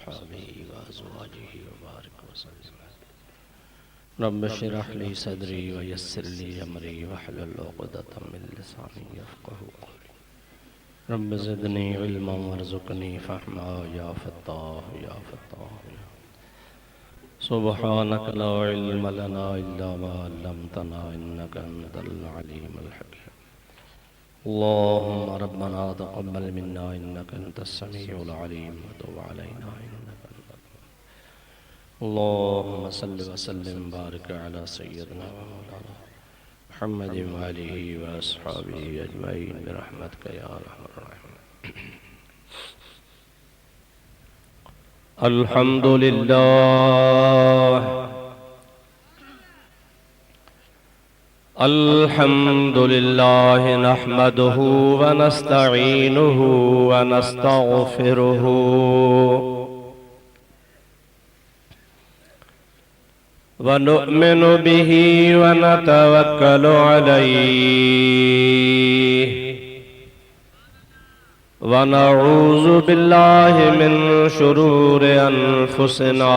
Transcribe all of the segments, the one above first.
अस्हाबिही व अज़वाजिही व बारिक वसल्लम। रब्बि इश्रह ली सदरी व यस्सिर ली अमरी वहलुल उक़दतम मिन लिसानी यफ़क़हू क़ौली। रब्बि ज़िदनी इल्मन वरज़ुक़नी फ़हमा या फ़त्ताह या फ़त्ताह या सुब्हानक ला इल्म लना इल्ला मा अल्लमतना इन्नका अंतल अलीमुल हकीम। अल्लाहुम्मा रब्बना तक़ब्बल मिन्ना इन्नका अंतस समीउल अलीम व तुब अलैना इन्नका अल्लाहुम्मा सल्लि व सल्लिम बारिक अला सय्यिदिना व मौलाना मुहम्मदिन व आलिहि व अस्हाबिहि अजमईन बिरहमतिका या अरहमर राहिमीन। अल्हम्दुलिल्लाह अल्हम्दुलिल्लाह नहमदुहु व नस्तईनुहु व नस्तगफिरुहु व नु'मिनु बिही व नतवक्कलु अलैहि व नऊज़ु बिल्लाहि मिन शुरूरि अनफुसिना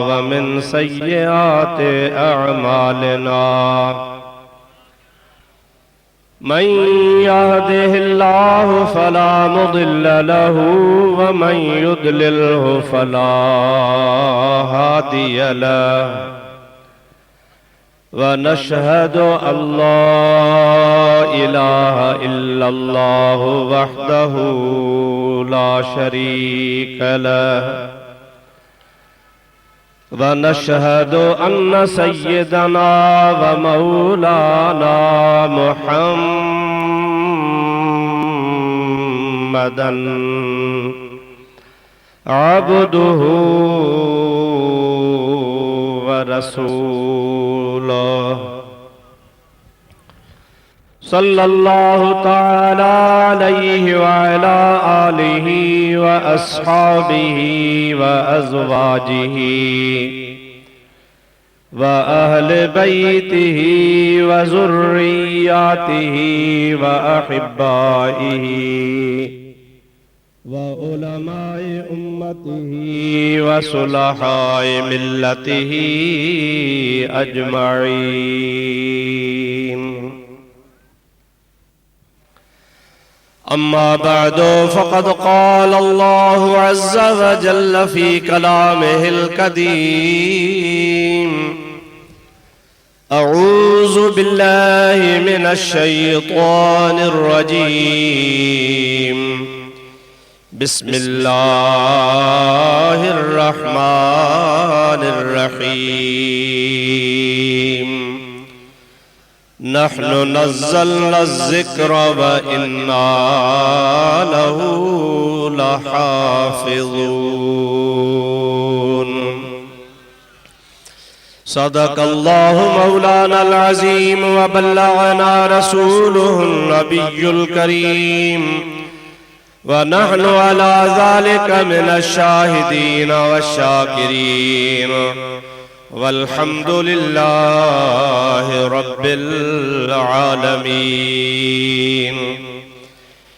व मिन सय्यिआति अअमालिना। मन यहदिहिल्लाहु फला मुदिल्ल लहु व मन युद्लिल्हु फला हादिय लहु व नशहदु अल्ला इलाहा इल्लल्लाहु वहदहु ला शरीक लहु व नशहदु अन्न सय्यदना व मौलाना मुहम्मदन अब्दुहु व रसूलुहु सल्लल्लाहु तआला अलैहि व अला आलिहि व अस्हाबिहि व अज़वाजिहि व अहले बैतिहि व ज़ुर्रिय्यातिहि व अहिब्बाइहि व उलमाए उम्मतिहि व सुलहाए मिल्लतिहि अजमईन। अम्मा बअदु फ़क़द क़ाल अल्लाहु अज़्ज़ व जल्ल फ़ी कलामिहिल क़दीम। अऊज़ु बिल्लाहि मिनश शैतानिर रजीम। बिस्मिल्लाहिर रहमानिर रहीम। नहनु नज़्ज़लना ज़िक्र व इन्ना लहू लहाफ़िज़ून। सदक़ल्लाहु मौलानल अज़ीम व बल्लगना रसूलुहुन नबियुल करीम व नहनु अला ज़ालिका मिनश शाहिदीन वश्शाकिरीन वल्हम्दुलिल्लाहि रब्बिल आलमीन।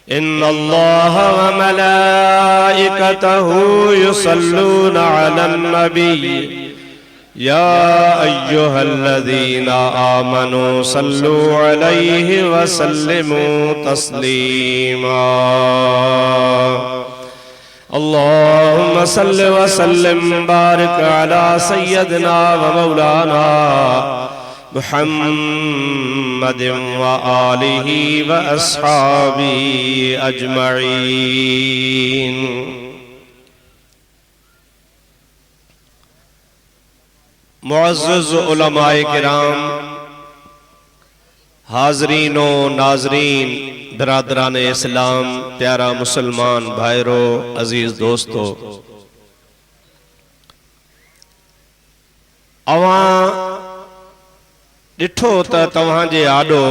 इन्नल्लाह व मलाइकतहु युसल्लूना अलन नबी या अय्युहल्लज़ीना आमनू सल्लू अलैहि व सल्लिमू तस्लीमा। अल्लाहुम्मा सल्लि व सल्लिम बारिक अला सय्यदिना व मौलाना मुहम्मदिन व आलिहि व अस्हाबिही अजमईन। मुअज़्ज़ज़ उलमाए किराम, हाज़रीनो नाज़रीन, बिरादरान इस्लाम, प्यारा मुसलमान भाईरो, अजीज दोस्तों, अवां ॾिठो त तव्हांजे आॾो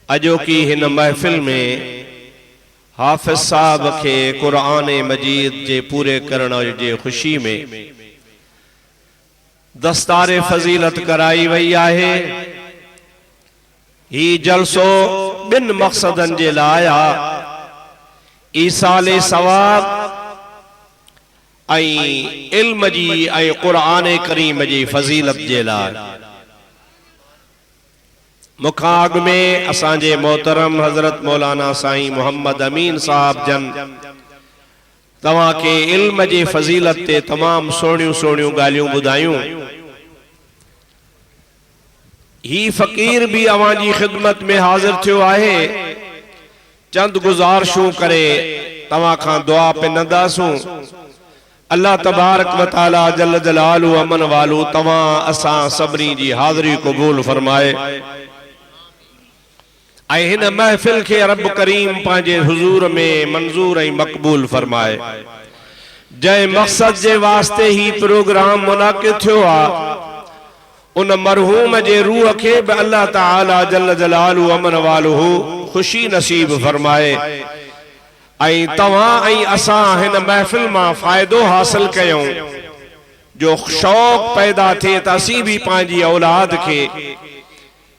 अॼोकी हिन महफ़िल में हाफ़िज़ साहब खे क़ुरान मजीद जे पूरे करण जे ख़ुशी में दस्तारे फ़ज़ीलत कराई वई आहे। ही जलसो बिन मक़सदन जे लाइ ईसाले सवाब ऐं इल्म जी ऐं क़ुरान करीम जी फज़ीलत जे लाइ मुखां अॻु में असांजे मोहतरम हज़रत मौलाना साईं मोहम्मद अमीन साहब जन तव्हां खे इल्म जी फज़ीलत ते तमाम सोहणियूं सोहणियूं ॻाल्हियूं ॿुधायूं। ही फ़कीर भी अवां जी ख़िदमत में हाज़िर थियो आहे। चंद गुज़ारिशूं करे तव्हां खां दुआ पे नंदासूं। अल्लाह तबारक व तआला जल जलालु अमन वालू तवां असां सभिनी जी हाज़िरी क़बूल फरमाए ऐं हिन महफ़िल खे रब करीम पंहिंजे हुज़ूर में मंज़ूर ऐं मक़बूल फरमाए। जंहिं मक़सद जे वास्ते ही प्रोग्राम मुनाक़िद थियो आहे उन मरहूम जे रूह के भी अल्लाह ताला जल जलालु अमन वालू खुशी नसीब फरमाए ऐं तव्हां ऐं असां हिन महफ़िल मां फ़ाइदो हासिल कयूं जो शौक़ पैदा थिए त असीं भी पंहिंजी औलाद खे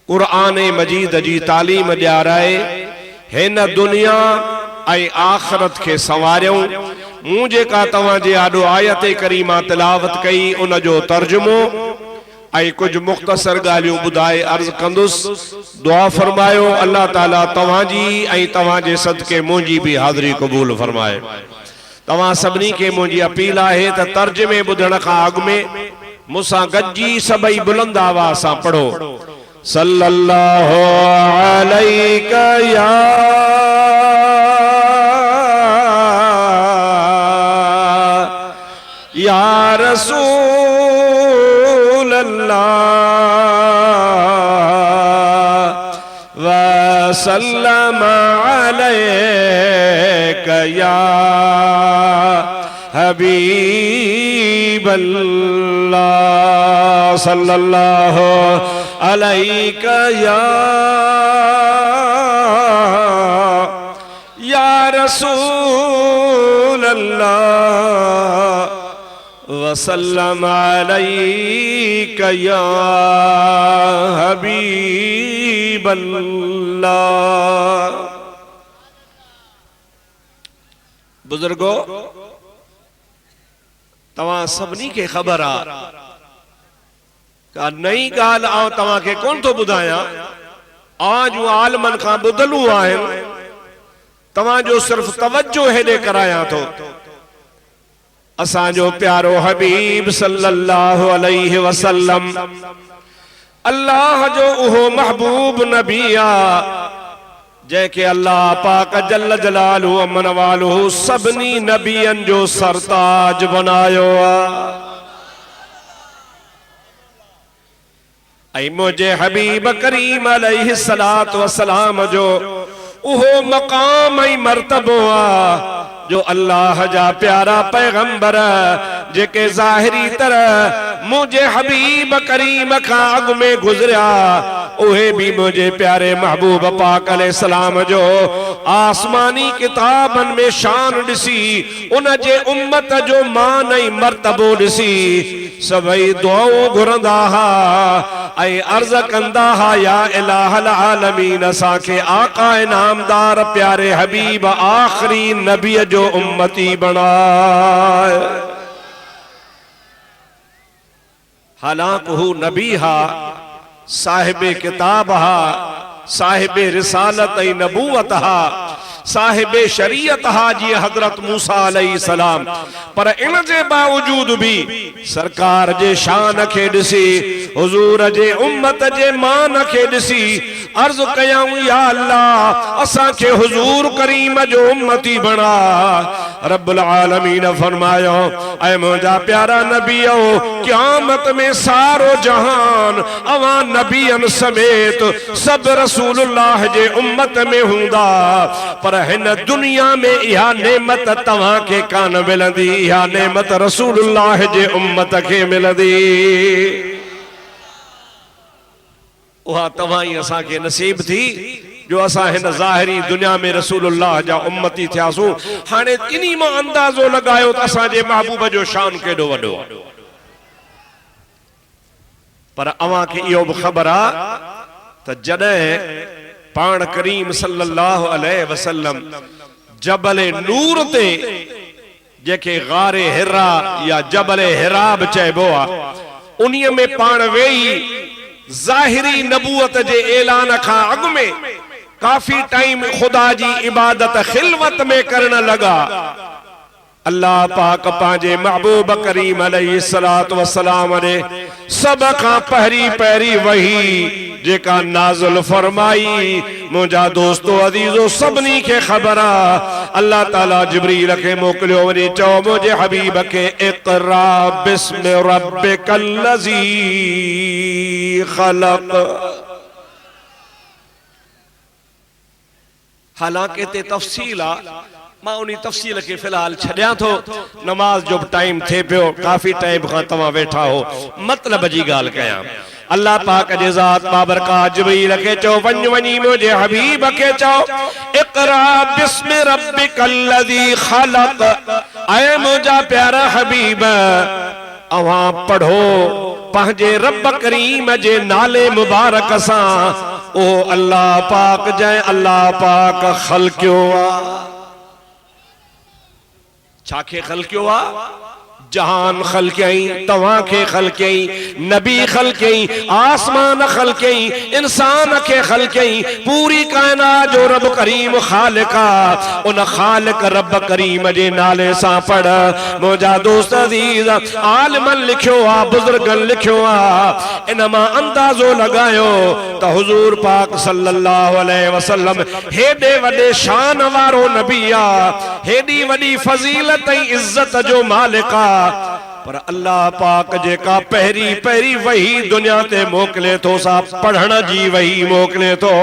क़ुरान मजीद जी तालीम ॾियाराए हिन दुनिया ऐं आख़िरत के संवारियूं। मूं जेका तव्हां जे आॾो आयत करीमा तिलावत कई उन जो तर्जुमो ऐं कुछ मुख़्तसर ॻाल्हियूं ॿुधाए अर्ज़ कंदुसि। दुआ फरमायो अल्लाह ताला तव्हां जी ऐं तव्हां जे सदके मुंहिंजी भी हाज़िरी क़बूल फरमाए। तव्हां सभिनी खे मुंहिंजी अपील आहे त तर्जुमे ॿुधण खां अॻु में मूंसां गॾिजी सभई बुलंद आवाज़ सां पढ़ो सल्लल्लाहु अलैका या रसूल अल्लाह व सल्लम अलैका या हबीब अल्लाह सल्लल्लाहु अलैका या रसूल अल्लाह वसल्लम अलैका या हबीब अल्लाह। बुजुर्गो तव्हां सभिनी खे ख़बर आ नई गाल आऊं तव्हां खे कोन थो ॿुधायां आज आलमन खां ॿुधलूं आहिनि तव्हां जो सिर्फ तवज्जो हेॾे करायां थो। असांजो प्यारो हबीब सल्लल्लाहु अलैहि वसल्लम अल्लाह जो उहो महबूब नबी आ जंहिंखे अल्लाह पाक जल जलालु अमन वालू सभिनी नबियन जो सरताज बनायो आ। ऐं मुझे हबीब करीम अलैहिस्सलातु वस्सलाम जो उहो मकाम ऐं मर्तबो आ जो अल्लाह जा प्यारा पैगंबर जेके ज़ाहिरी तरह मुझे हबीब करीम खां अॻु में गुज़रिया उहे भी मुझे प्यारे महबूब पाक अलैहिस्सलाम जो आसमानी किताबन में शान ॾिसी उन जे उम्मत जो मान ऐं मर्तबो ॾिसी सभई दुआऊं घुरंदा हा ऐं अर्ज़ कंदा हा या इलाहल आलमीन असांखे आका इनामदार प्यारे हबीब आखिरी नबी जो उम्मती बनाए। हालांकि हू नबी हा साहिबे किताब हा साहिबे रिसालत ऐं नबूवत हा साहिबे शरीयत हा जी हजरत मूसा अलैहिस्सलाम पर इन जे बावजूद भी सरकार जे शान के ॾिसी हुजूर जे उम्मत जे मान के ॾिसी अर्ज कयाऊं या अल्लाह असां के हुजूर करीम जो उम्मती बना। रब्बुल आलमीन फरमायो ऐ मुंहिंजा प्यारा नबीओ क़यामत में सारो जहान अवां नबियन समेत सब रसूलुल्लाह जे उम्मत में हूंदा पर हिन दुनिया में इहा नेमत तव्हां के कान मिलंदी इहा नेमत रसूलुल्लाह जे उम्मत के मिलंदी उहा तव्हां ही असां के नसीब थी जो असां हिन ज़ाहिरी दुनिया में रसूलुल्लाह जा उम्मती थियासूं। हाणे इन्ही मां अंदाज़ो लगायो त असां जे महबूब जो शान केॾो वॾो पर अवां खे इहो बि ख़बर आ त जॾहिं पाण करीम सल्लल्लाहु अलैहि वसल्लम जबल नूर ते जेके गारे हिरा या जबल हिराब चइबो आहे, उन्हीअ में पाण वेही ज़ाहिरी नबूअत जे ऐलान खां अॻु में काफ़ी टाइम खुदा जी इबादत खिलवत में करण लगा। अल्लाह पाक पांजे महबूब करीम अलैहिस्सलातु वस्सलाम ने सब खां पहिरी पहिरी वही जेका नाज़िल फरमाई, मुंहिंजा दोस्तो अज़ीज़ो सभिनी खे ख़बर आहे, अल्लाह ताला जिब्रील खे मोकिलियो वञी चओ मुंहिंजे हबीब खे इक़रा बिस्मि रब्बिकल लज़ी ख़लक़। हालांकि ते तफ़सील आहे, मां उन तफ़सील के फिलहाल छड़िया थो, नमाज जो टाइम थे पियो, काफी टाइम खां तव्हां वेठा हो, मतलब जी गाल कयां। अल्लाह पाक जे ज़ात बाबरकात जिब्रील खे चओ वञ वञी मुंहिंजे हबीब खे चओ इक़रा बिस्मि रब्बिकल लज़ी ख़लक़। ऐ मुंहिंजा प्यारा हबीब अवां पढ़ो पंहिंजे रब करीम जे नाले मुबारक सां, ओ अल्लाह पाक जंहिं अल्लाह पाक ख़लक़ियो आ। छाखे ख़लक़ियो आ? जहान ख़लक़ई, तव्हां खे ख़लक़ई, नबी ख़लक़ई, आसमान ख़लक़ई, इंसान खे ख़लक़ई, पूरी कायनात जो रब करीम ख़ालिक़ आ। उन ख़ालिक़ रब करीम जे नाले सां पढ़ मुंहिंजा दोस्त अज़ीज़। आलिमन लिखियो आ, बुज़ुर्गन लिखियो आ, इन मां अंदाज़ो लगायो त हुज़ूर पाक सल्लल्लाहु अलैहि वसल्लम हेॾे वॾे शान वारो नबी आ, हेॾी वॾी फज़ीलत ऐं इज़्ज़त जो मालिक आ। पर अल्लाह पाक जेका पहिरी पहिरी वही दुनिया ते मोकिले थो, सा पढ़ण जी वही मोकिले थो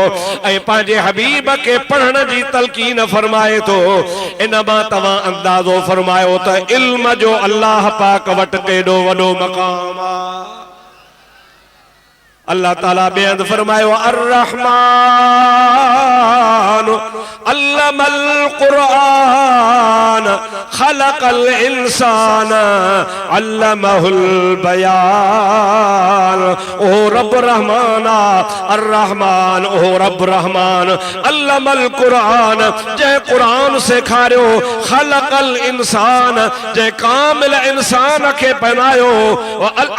ऐं पंहिंजे हबीब खे पढ़ण जी तलकीन फरमाए थो। इन मां तव्हां अंदाज़ो फरमायो त इल्म जो अल्लाह पाक वटि केॾो वॾो मक़ाम आहे। अल्लाह ताला बेअद फरमायो अर्रहमान अल्लमल कुरान खलकल इंसान अल्लमहुल बयान। ओ रब रहमाना अर्रहमान, ओ रब रहमान अल्लमल कुरान, जै कुरान सिखारियो, खलकल इंसान जै कामिल इंसान के पहनायो,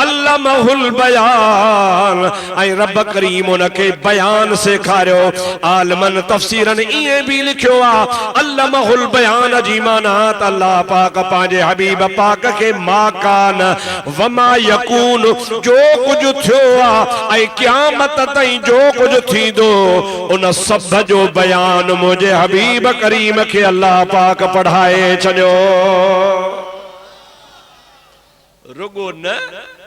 अल्लमहुल बयान ऐं रब करीम उनके बयान सेखारियो। आलमन तफसीरन इए भी लिखियो आ अल्लमहुल बयान जी माना त अल्लाह पाक पंहिंजे हबीब पाक के मा कान वमा यकून, जो कुछ थियो आ ऐं क़यामत ताईं जो कुछ थींदो, उन सब जो बयान मुझे हबीब करीम के अल्लाह पाक पढ़ाए छॾियो। रुगो न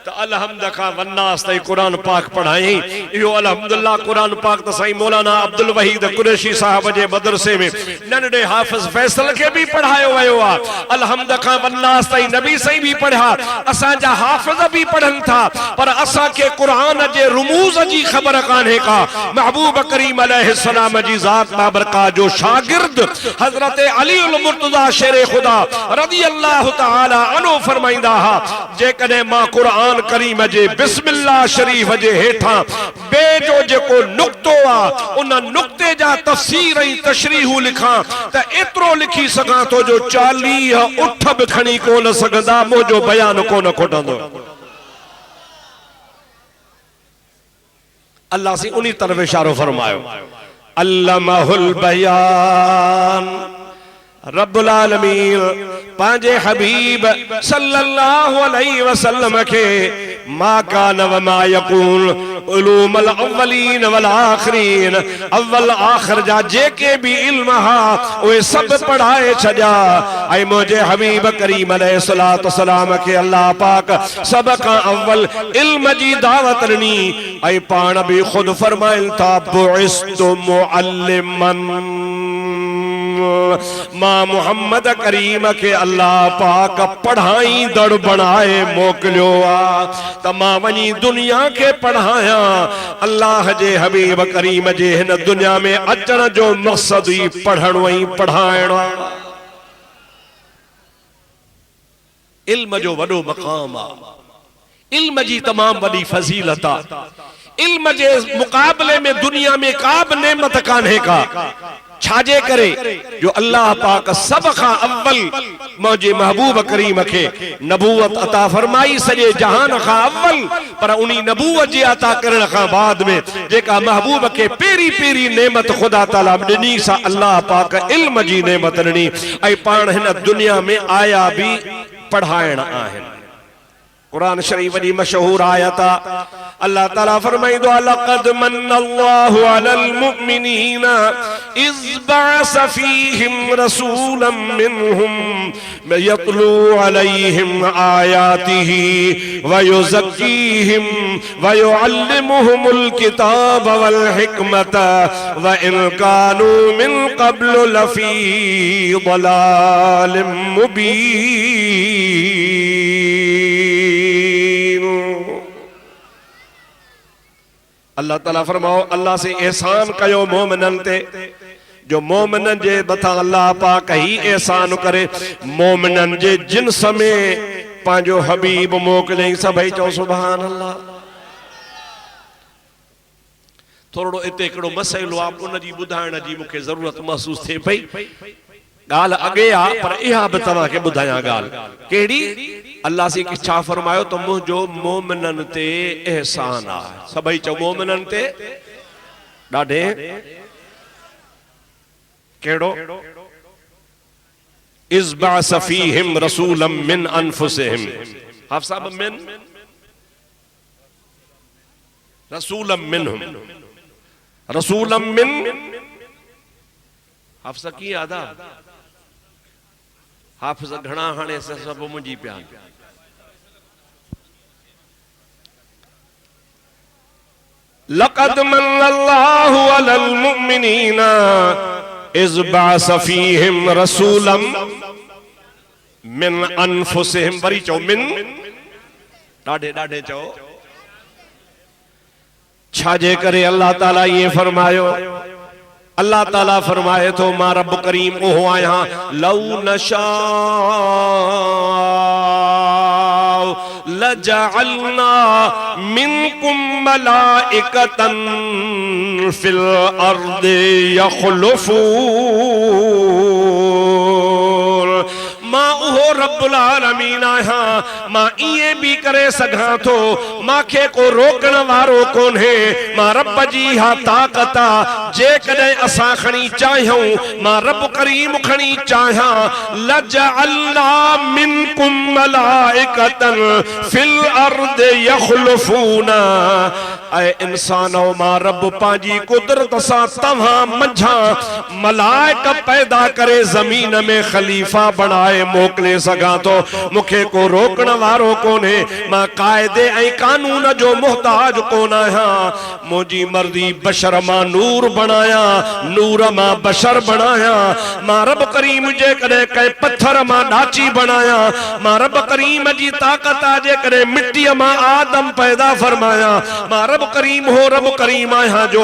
अलहमद खां वन्नास ताईं कुरान पाक पढ़ाई। इहो अलहमदुल्लाह कुरान पाक त साईं मौलाना अब्दुल वहीद कुरैशी साहब जे मदरसे में नंढे हाफ़िज़ फैसल के भी पढ़ायो वियो आहे। अलहमद खां वन्नास ताईं नबी साईं भी पढ़ा, असांजा हाफ़िज़ भी पढ़नि था, पर असां के कुरान जे रुमूज़ जी ख़बर कान्हे का। महबूब करीम अलैहिस्सलाम जी ज़ात बाबरकात जो शागिर्द हज़रत अली उल मुर्तज़ा शेर खुदा रज़ियल्लाहु तआला अन्हु फरमाईंदा हा, जेकॾहिं मां कुरान करीम जे बिस्मिल्लाह शरीफ जे हेठा बे जो जेको नुक्तो आ उन नुक्ते जा तफसीर ऐं तशरीह लिखा त एतिरो लिखी सघां थो जो 40 उठ बि खणी कोन सघंदा, मुंहिंजो बयान कोन खोटंदो। अल्लाह से उन्हीं तरफ इशारो फरमायो अल्लमहुल बयान। रब्बुल आलमीन पांजे हबीब सल्लल्लाहु अलैहि वसल्लम के मा कान व मा यकून उलूमल अव्वलीन वल आखिरीन, अव्वल आखिर जा जेके भी इल्म हा उहे सब पढ़ाए छॾिया ऐं मुंहिंजे हबीब करीम अलैहिस्सलातु वस्सलाम के अल्लाह पाक सब खां अव्वल इल्म जी दावत ॾिनी ऐं पाण भी खुद फरमाइल था बुइस्तु मुअल्लिमन। मां मोहम्मद करीम के अल्लाह पाक पढ़ाईंदड़ बनाए मोकिलियो आ त मां वञी दुनिया के पढ़ाया। अल्लाह जे हबीब करीम जे हिन दुनिया में अचण जो मक़सद ही पढ़णो ऐं पढ़ाइणो। इल्म जो वॾो मक़ाम आ, इल्म जी तमाम वॾी फज़ीलत आ। इल्म जे मुक़ाबले में दुनिया में का बि नेमत कान्हे का। छाजे करे जो अल्लाह पाक सब खां अव्वल मौजे महबूब करीम के नबूवत अता फरमाई सजे जहान खां अव्वल, पर उन्हीं नबूवत जे अता करण खां बाद में जेका महबूब के पेरी पेरी नेमत खुदा ताला ॾिनी सा अल्लाह पाक इल्म जी नेमत ॾिनी ऐं पाण हिन दुनिया में आया भी पढ़ाइण आहिनि। कुरान शरीफ जी मशहूर आयत अल्लाह ताला फरमाइंदो लक़द मन्नल्लाहु अलल मुमिनीना इज़ बअस फीहिम रसूलन मिनहुम यतलू अलैहिम आयातिही व युज़क्कीहिम व युअल्लिमुहुमुल किताब वल हिकमत व इन कानू मिन क़ब्लु लफ़ी ज़लालिम मुबीन। अल्लाह ताला फरमाओ अल्लाह से एहसान कयो मोमिनन ते, जो मोमिनन जे मथा अल्लाह पाक ही एहसान करे। मोमिनन जे जिन्स में पांजो हबीब मोकले सभई चो सुभान अल्लाह। थोड़ो इते हिकिड़ो मसइलो आहे उन जी ॿुधाइण जी मूंखे ज़रूरत महसूस थिए पई। ॻाल्हि अॻे आ पर इहा बि तव्हांखे ॿुधायां ॻाल्हि कहिड़ी। अल्लाह से छा फरमायो तो मुझो मोमिनन ते एहसान आहे। सभई चो मोमिनन ते ॾाढे कहिड़ो इज़ बअस फीहिम रसूलन मिन अनफुसिहिम। हफ्सा मिन रसूलन मिनहुम रसूलन मिन हफ्सा की आदा हाफ़िज़ घणा हाणे सब मुंहिंजी पिया। लक़द मन्नल्लाहु अलल मुमिनीना इज़ बअस फीहिम रसूलन मिन अनफुसिहिम। वरी चओ मिन, ॾाढे ॾाढे चओ। छाजे करे अल्लाह ताला ये फरमायो। अल्लाह ताला फरमाए तो मां रब करीम ओहो आया लौ नशा लजअलना मिनकुम मलाइकतन फिल अर्दि यखलुफून। मां उहो रब्बुल आलमीन आहियां, मां इए भी करे सघां थो, मांखे को रोकण वारो कोन्हे। मां रब जी हा ताक़त आ, जेकॾहिं असां खणी चाहियूं मां रब करीम खणी चाहियां लजअलना मिनकुम मलाइकतन फिल अर्दि यखलुफून। ऐ इंसानो मां रब पंहिंजी कुदरत सां तव्हां मंझां मलाइक पैदा करे ज़मीन में ख़लीफ़ा बनाए मोकले सघां थो। मूंखे को रोकण वारो कोन्हे। मां क़ाइदे ऐं कानून जो मुहताज कोन आहियां। मुंहिंजी मर्ज़ी बशर मां नूर बणाया, नूर मां बशर बणाया। मां रब करीम जेकॾहिं कंहिं पत्थर मां ॾाची बणाया, मां रब करीम जी ताक़त आहे जेकॾहिं मिटीअ मां आदम पैदा फरमाया। मां रब करीम हो रब करीम आहियां जो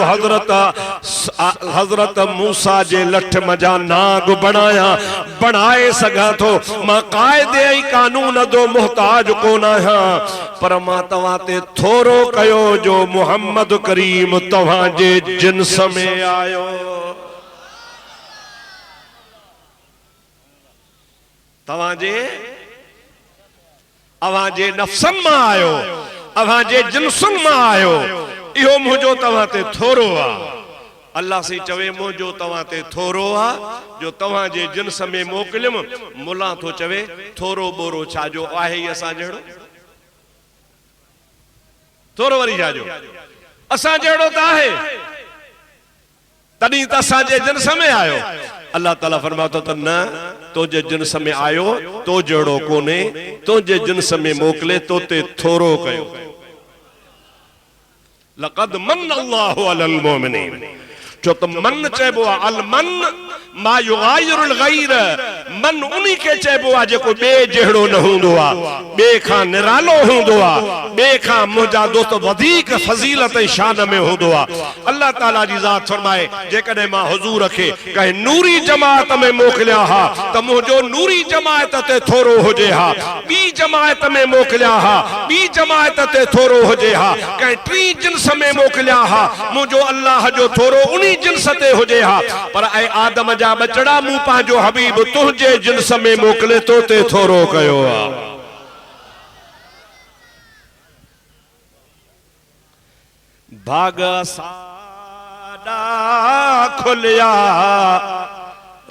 हज़रत मूसा जे लठ मजा नाग बणाया बणाए सघां थो। मां क़ाइदे ऐं कानून जो मुहताज कोन आहियां, पर मां तव्हां ते थोरो कयो जो मुहम्मद करीम तव्हां जे जिन्स में आयो। तव्हां जे नफ़्सन मां आयो, अव्हां जे जिन्सन मां आयो। इहो मुंहिंजो तव्हां ते थोरो आहे। अल्लाह से चवे मुंहिंजो तव्हां ते थोरो आहे जो तव्हां जे जिन्स में मोकिलियमि। मुला थो चवे थोरो बोरो छाजो आहे ई असां जहिड़ो। थोरो वरी छाजो असां जहिड़ो त आहे, तॾहिं त असां जे जिन्स में आयो। अल्लाह ताला फरमातो त न, तो जे जिन्स में आयो तो जहिड़ो कोन्हे, तो जे जिन्स में मोकिले तो ते थोरो कयो। लक़द मन्नल्लाहु अलल मुमिनीन। जो तो मन चइबो आहे अल मन मा युगायिरुल गैर। मन उन्हीं के चइबो आहे जेको ॿिए जहिड़ो न हूंदो आहे, ॿिए खां निरालो हूंदो आहे, ॿिए खां मुंहिंजा दोस्त वधीक फज़ीलत ऐं शान में हूंदो आहे। अल्लाह ताला जी ज़ात फरमाए जेकॾहिं मां हुज़ूर खे कंहिं नूरी जमात में मोकिलिया हा त मुंहिंजो नूरी जमात ते थोरो हुजे हा, ॿी जमात में मोकिलिया हा ॿी जमात ते थोरो हुजे हा, कंहिं टी जिन्स में मोकिलिया हा मुंहिंजो अल्लाह जो थोरो उन्हीं उन्हीं जिन्स ते हुजे हा पर ऐ आदम जा बचड़ा मूं पंहिंजो हबीब तुंहिंजे जिन्स में मोकिले तो ते थोरो कयो आ। भाग साडा खुलिया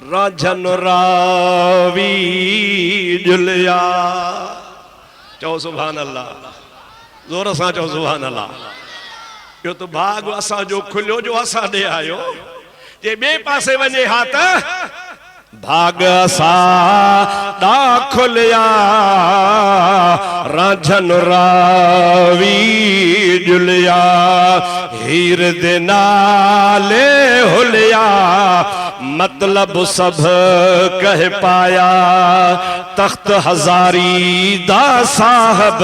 राजन रावी जुलिया। चओ सुभान अल्लाह, जोर सां चओ सुभान अल्लाह। यो तो भाग असांजो खुलियो जो असां ॾे आयो, जे ॿिए पासे वञे हा त भाग साडा खुलिया राजन रावी जुलिया। हीर दे नाले हुलिया मतलब सब कह पाया। तख्त हजारी दा साहब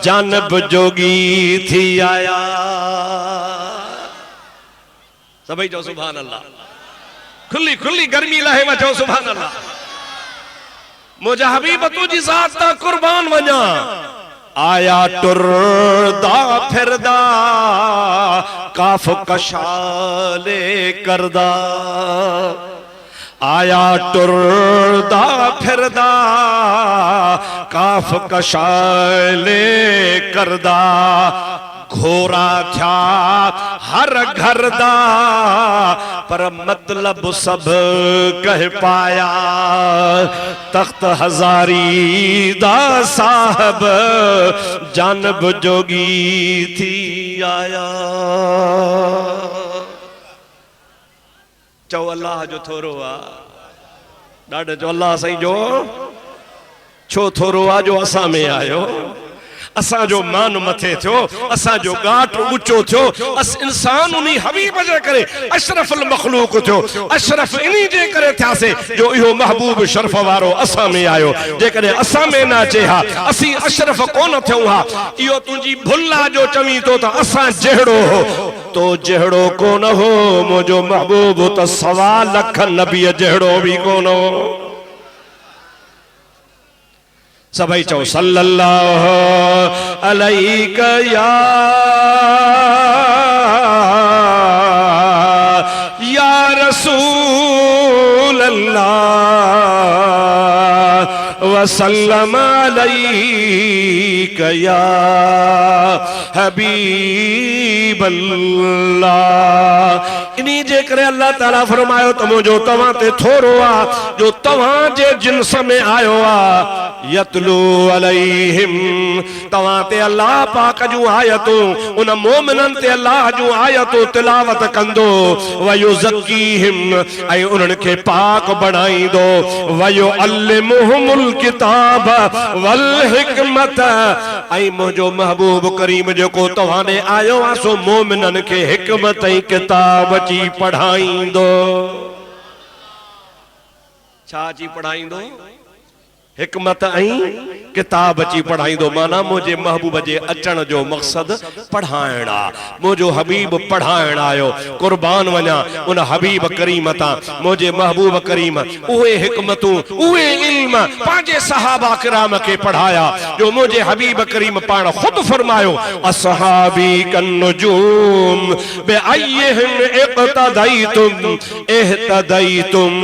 जानब जोगी थी आया। सभी चो सुभान अल्लाह। खुली खुली गर्मी लहे वचो सुभान अल्लाह। मुझा हबीब तुझी ज़ात ता कुर्बान वञा। आया टुरदा फिरदा काफ कशाले करदा। आया टुरदा फिरदा काफ कशाले करदा। घोरा थया हर घर दा पर मतलब सब कह पाया। तख्त हजारी दा साहब जानब जोगी थी आया। चो अल्लाह जो थोरो आ ॾाढो चो अल्लाह साईं जो छो थोरो आ जो असां में आयो। असांजो मान मथे थियो, असांजो गाट ऊंचो थियो। इंसान उन्हीं हबीब जे करे अशरफुल मखलूक थियो। अशरफ इन्हीं जे करे थियासे जो इहो महबूब शरफ वारो असां में आयो। जेकॾहिं असां में न अचे हा असीं अशरफ कोन थियूं हा। इहो तुंहिंजी भुल आहे जो चवीं तो त असां जहिड़ो हो, तो जहिड़ो कोन हो। मुंहिंजो महबूब त 1.25 लख नबीअ जहिड़ो बि कोन हो। सभई चओ सल्लल्लाहु अलैका या रसूल अल्लाह वसल्लम अलैका या हबीब अल्लाह। इन्हीं जे करे अल्लाह ताला फरमायो त मुझो तवां ते थोरो आ जो तवां जे जिन्स में आयो आ। यतलू अलैहिम तवां ते अल्लाह पाक जूं आयतूं उन मोमिनन ते अल्लाह जूं आयतूं तिलावत कंदो। वयुज़क्कीहिम ऐं उन्हनि खे पाक बणाईंदो। वयुअल्लिमुहुमुल किताब वल हिकमत ऐं मुंहिंजो महबूब करीम जेको तव्हां ॾे आयो आहे सो मोमिनन खे हिकमत ऐं किताब अची पढ़ाईंदो। छा अची पढ़ाईंदो? हिकमत ऐं किताब अची पढ़ाईंदो। माना मुझे महबूब जे अचण जो मकसद पढ़ाइण आ। मुझो हबीब पढ़ाइण आयो। कुर्बान वञा उन हबीब करीम ता। मुझे महबूब करीम उहे हिकमतूं उहे इल्म पंहिंजे सहाबा किराम के पढ़ाया जो मुझे हबीब करीम पाण खुद फरमायो असहाबी कन नुजूम बिअय्यिहिम इक़्तदैतुम इह्तदैतुम।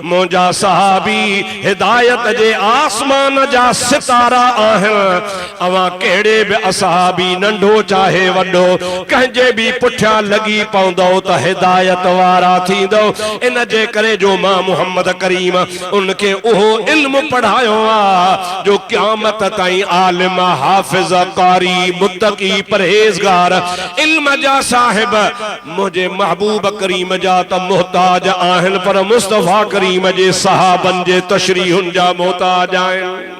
मुझा सहाबी हिदायत जे आसमान जा सितारा आहिनि। अवां कहिड़े बि असहाबी नंढो चाहे वॾो कंहिंजे बि पुठियां लॻी पवंदो त हिदायत वारा थींदो। इन जे करे जो मां मोहम्मद करीम उनखे उहो इल्म पढ़ायो आहे जो क़यामत ताईं आलिम हाफ़िज़ कारी मुत्तकी परहेज़गार इल्म जा साहिब मुझे महबूब करीम जा त मुहताज आहिनि पर मुस्तफ़ा करीम जे सहाबन जे तशरीहुन जा मोहताज आहिनि।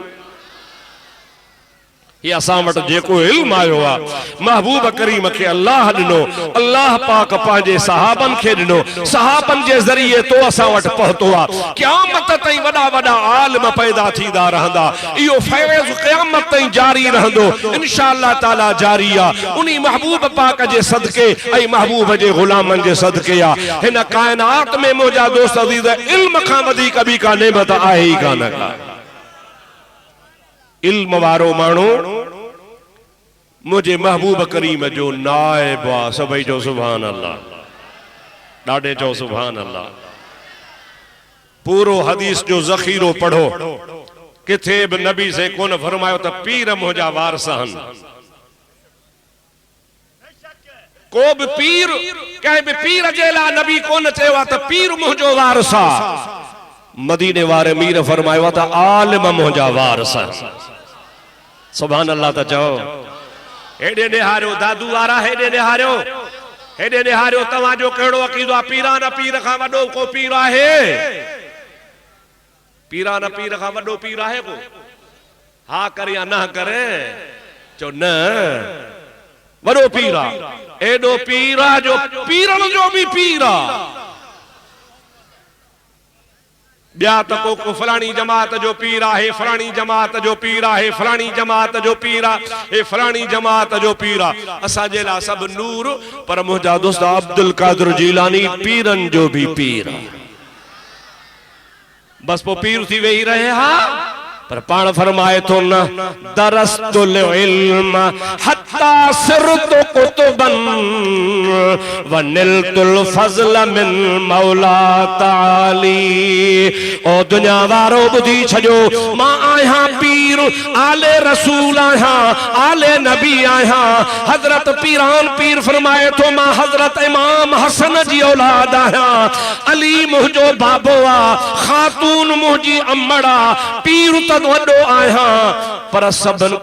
ये असां वटि जेको इल्म आयो आहे महबूब करीम खे अल्लाह ॾिनो। अल्लाह पाक पंहिंजे सहाबन खे ॾिनो। सहाबन जे ज़रिए तो असां वटि पहुतो आहे। क़यामत ताईं वॾा वॾा आलिम पैदा थींदा रहंदा। इहो फैज़ क़यामत ताईं जारी रहंदो इंशाअल्लाह ताला जारी आहे। उन्हीं महबूब पाक जे सदके ऐं महबूब जे ग़ुलामन जे सदके आहे। हिन कायनात में मुंहिंजा दोस्त अज़ीज़ इल्म खां वधीक ॿी का नेमत आहे ई कान का। इल्म वारो माण्हू मुझे महबूब करीम जो नाइब आ। सभई जो सुभान अल्लाह। ॾाढे चओ सुभान अल्लाह। पूरो हदीस जो ज़ख़ीरो पढ़ो, किथे भी नबी से कोन फरमायो त पीर मुंहिंजा वारस आहिनि। को भी पीर कंहिं भी पीर जे लाइ नबी कोन चयो आहे त पीर मुंहिंजो वारस आहे। मदीने वारे मीर फरमायो आहे त आलिम मुंहिंजा वारस आहिनि। सुभान अल्लाह त चओ। हेॾे निहारियो दादू वारा, हेॾे निहारियो, हेॾे निहारियो। तव्हांजो कहिड़ो अक़ीदो आहे? पीरान पीर खां वॾो को पीर आहे? पीरान पीर खां वॾो पीर आहे को? हा करे या न करे? चो न, वॾो पीर आहे। एॾो पीर आहे जो पीरन जो भी पीर आहे। ॿिया त को फलाणी जमात जो पीर आहे, फलाणी जमात जो पीर आहे, फलाणी जमात जो पीर आहे, फलाणी जमात जो पीर आहे। असांजे लाइ सभु नूर, पर मुंहिंजा दोस्त अब्दुल कादिर जीलानी पीरन जो भी पीर आहे। बस पो पीर थी वेही रहे हा, पर पाण फरमाए तो न दरस्तुल इल्म हत्ता सिरतु कुतुबन वनिलतुल फज़ल मिन मौला ताली। ओ दुनिया वारो बुधी छजो, मां आया पीर आले रसूल आया, आले नबी आया। हजरत पीरान पीर फरमाए तो मां हजरत इमाम हसन जी औलाद आया। अली मुझो बाबो आ, खातून मुझी अम्मड़ा। पीर त वॾो आहियां, पर सभिनि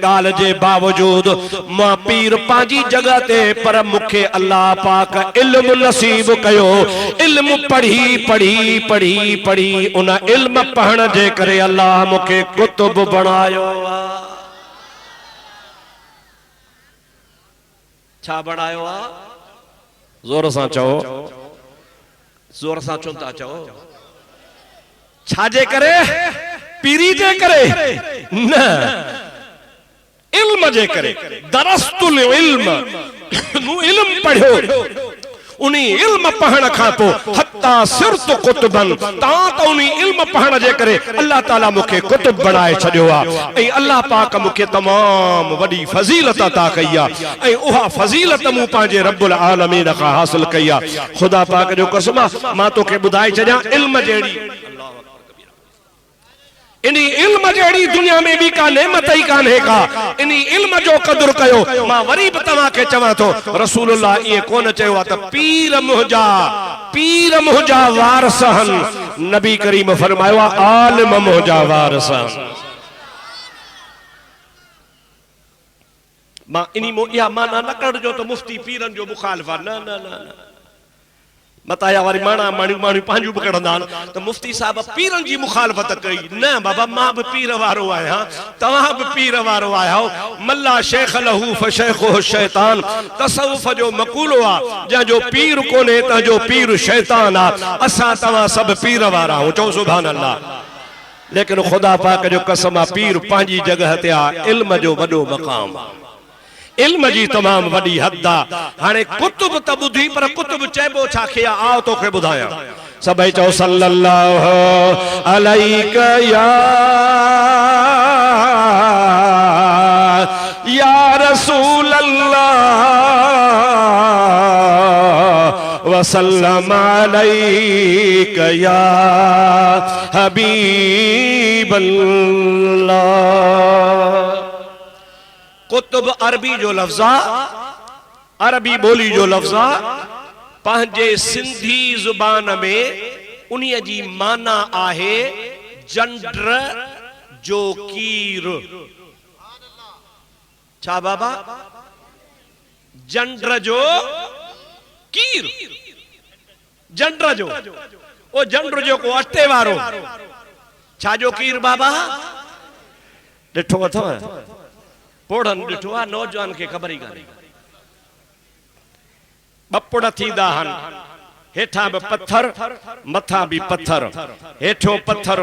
ॻाल्हि जे बावजूद मां पीर पंहिंजी जॻह ते, पर मूंखे अल्लाह पाक इल्म नसीब कयो। इल्म पढ़ी पढ़ी पढ़ी पढ़ी उन इल्म पढ़ण जे करे अल्लाह मूंखे कुतुब बणायो। छा बणायो आहे? ज़ोर सां चओ, ज़ोर सां छो था चओ? छाजे करे? पीरी जे करे न, इल्म जे करे। दरस्तुल इल्म, नू इल्म पढ़ियो। उनी इल्म पढ़ण खां पोइ हत्ता सिरतु कुतुबन, तां त उनी इल्म पढ़ण जे करे अल्लाह ताला मूंखे कुतुब बणाए छॾियो आहे। ऐं अल्लाह पाक मूंखे तमाम वॾी फज़ीलत अता कई आहे। ऐं उहा फज़ीलत मूं पंहिंजे रब्बुल आलमीन खां हासिल कई आहे। ख़ुदा पाक जो कसम आहे, मां तोखे ॿुधाए छॾियां, इल्म जहिड़ी इनी इल्म जहिड़ी दुनिया में भी का नेमत ही कान्हे का। इनी इल्म जो कदर कयो। मां वरी भी तव्हांखे चवां थो, रसूलुल्लाह इएं कोन चयो आहे त पीर मुंहिंजा वारस आहिनि। नबी करीम फरमायो आहे आलिम मुंहिंजा वारस आहिनि। मां इनी इहा माना न कढजो त मुफ्ती पीरन जो मुखालिफ़ आहे। न न न, मताया वारी माण्हू पंहिंजूं बि कढंदा आहिनि त मुफ्ती साहब पीरन जी मुखालफ़त कई। न बाबा, मां बि पीर वारो आहियां, तव्हां बि पीर वारो आहियो। मल्ला शेख लहू फशैख़ुहु शैतान, तसव्वुफ़ जो मक़ूलो आहे, जंहिंजो पीर कोन्हे तंहिंजो पीर शैतान आहे। असां तव्हां सभु पीर वारा आहियूं, चओ सुभान अल्लाह। लेकिन ख़ुदा पाक जो कसम आहे, पीर पंहिंजी जॻह ते आहे। इल्म जो वॾो मक़ाम आहे, इल्म जी तमाम वॾी हद आहे। हाणे कुतुब त ॿुधी, पर कुतुब चइबो छा खे आहे? आओ तोखे ॿुधायां। सभई चओ सल्लल्लाहु अलैका या रसूल अल्लाह वसल्लम अलैका या हबीब अल्लाह। कुतुब अरबी जो लफ्ज़ा, अरबी बोली जो लफ्ज़ा, पंहिंजे सिंधी ज़ुबान में उन्हीअ जी माना आहे जंड्र जो कीर। छा बाबा? जंड्र जो कीर। जंड्र जो, ओ जंड्र जो को अटे वारो। छा जो कीर बाबा? ॾिठो अथव? पोड़न ॾिठो आहे, नौजवान खे ख़बर ई कान्हे। बपुड़ थींदा आहिनि, हेठां बि पत्थर, मथां बि पत्थर। हेठो पत्थर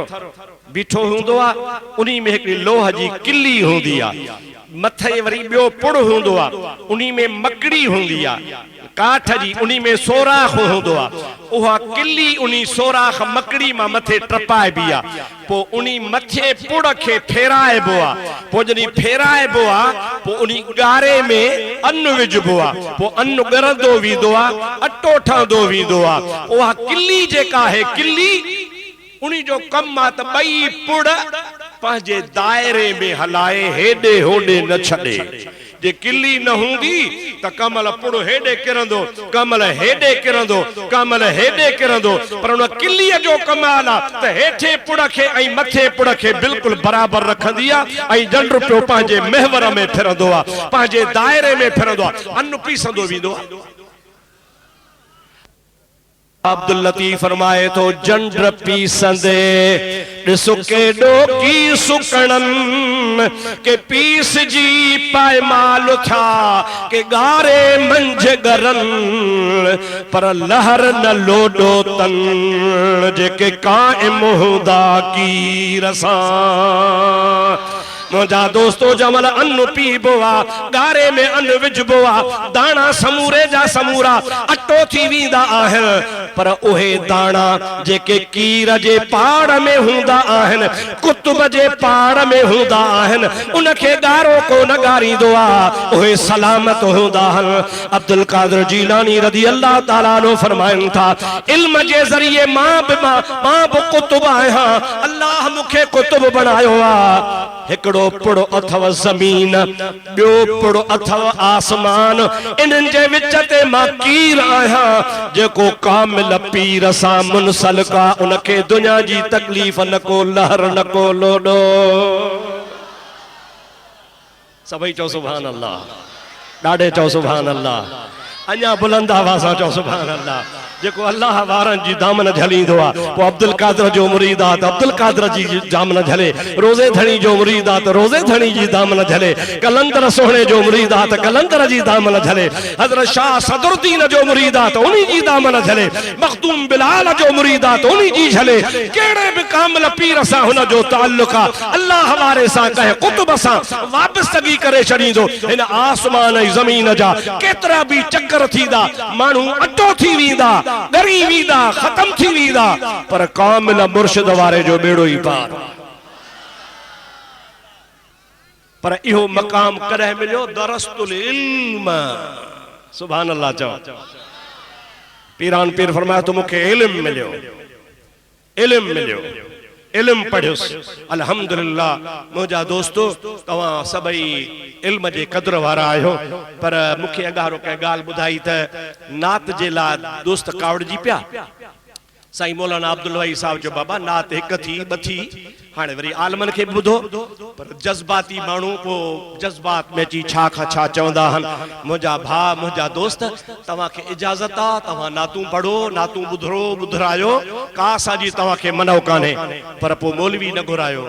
बीठो हूंदो आहे, उन्ही में हिकिड़ी लोह जी किली हूंदी आहे। मथे वरी ॿियो पुड़ हूंदो आहे, उन्ही में मकड़ी हूंदी आहे। काठ जी उन्हीं में सोराख होंदो आ उहा किल्ली उन्हीं सोराख मकड़ी मां मथे टपाए बिया पो उन्हीं मथे पुड़ के फेराइबो आ पो जनी फेराइबो आ पो उन्हीं गारे में अन्न विझबो आ पो अन्न गरंदो वींदो आ अटो ठहंदो वींदो आ उहा किल्ली जेका है किल्ली उन्हीं जो कम आ त बई पुड़ पंहिंजे दायरे में हलाए हेडे होडे न छड़े जे किल्ली न हूंदी त कमल पुड़ हेडे किरंदो कमल हेडे किरंदो कमल हेडे किरंदो पर उन किल्लीअ जो कमाल आ त हेठे पुड़ खे ऐं मथे पुड़ खे बिल्कुल बराबर रखंदी आ ऐं जंड पियो पंहिंजे महवर में फिरंदो आ पंहिंजे दायरे में फिरंदो आ अन्न पीसंदो वेंदो आ अब्दुल लतीफ फरमाए तो जंड पीसंदे ॾिसो केॾो की सुकणन के पीस जी पायमाल था के गारे मंझ गरन पर लहर न लोडो तन जेके काइम हुदा की रसा मुझा दोस्तों जमल अन्न पीबो आ गारे में अन्न विझबो आ दाना समूरे जा समूरा अटो थी वींदा आहिन पर उहे दाना जेके कीर जे पाड़ में हुंदा आहिन कुतुब जे पाड़ में हुंदा आहिन उनखे गारो को न गारींदो आ उहे सलामत हुंदा आहिन अब्दुल कादिर जीलानी रज़ी अल्लाह ताला नो फरमाइन था इल्म जे ज़रिए मां बि कुतुब आहियां अल्लाह मूंखे कुतुब बनायो आ हिकड़ो पुड़ो अथव ज़मीन ॿियो पुड़ो अथव आसमान इन्हनि जे विच ते मां कीर आहियां जेको कामिल पीर सां मुनसलिक आ उनखे दुनिया जी तकलीफ़ न को लहर न को लोडो सभई चओ सुभान अल्लाह ॾाढे चओ सुभान अल्लाह अञा बुलंद आवाज़ सां चओ सुभान अल्लाह जेको अल्लाह वारनि जी दामन झलींदो आ वो अब्दुल कादिर जो मुरीद आ त अब्दुल कादिर जी दामन झले रोज़े धणी जो मुरीद आ त रोज़े धणी जी दामन झले कलंदर सोहणे जो मुरीद आ त कलंदर जी दामन झले हज़रत शाह सदरुद्दीन जो मुरीद आ त उन्हीं जी दामन झले मखदूम बिलाल जो मुरीद आ त उन्हीं जी झले केड़े भी कामिल पीर सां हुन जो ताल्लुक आ अल्लाह वारे सां कहे कुतुब सां वाबस्तगी करे छड़ींदो इन आसमान ऐं ज़मीन जा केतरा भी चक्कर थींदा माण्हू अटो थी वींदा गरी वींदा खत्म थी वींदा पर कामिल मुर्शिद वारे जो बेड़ो ही पार पर इहो मकाम कॾहिं मिलियो दरस्तुल इल्म सुभान अल्लाह चओ पीरान पीर फरमाया तो मूंखे इल्म मिलियो इल्म पढ़ियुस अल्हम्दुलिल्लाह मुझा दोस्तों तवां सभई इल्म जे कदर वारा आयो पर मूंखे अगारो के गाल बुधाई त नात जे ला दोस्त कावड़जी पिया साईं मौलाना अब्दुल वही साहब जो बाबा नात एक थी बथी हाने वरी आलमन के बुधो पर जज्बाती मानू को जज्बात में ची छा खा छा चवंदा हन मुझा भा मुझा दोस्त तवा के इजाजत आ तवा नातू पढ़ो नातू बुधरो बुधरायो का साजी तवा के मनो काने पर पो मौलवी न घुरायो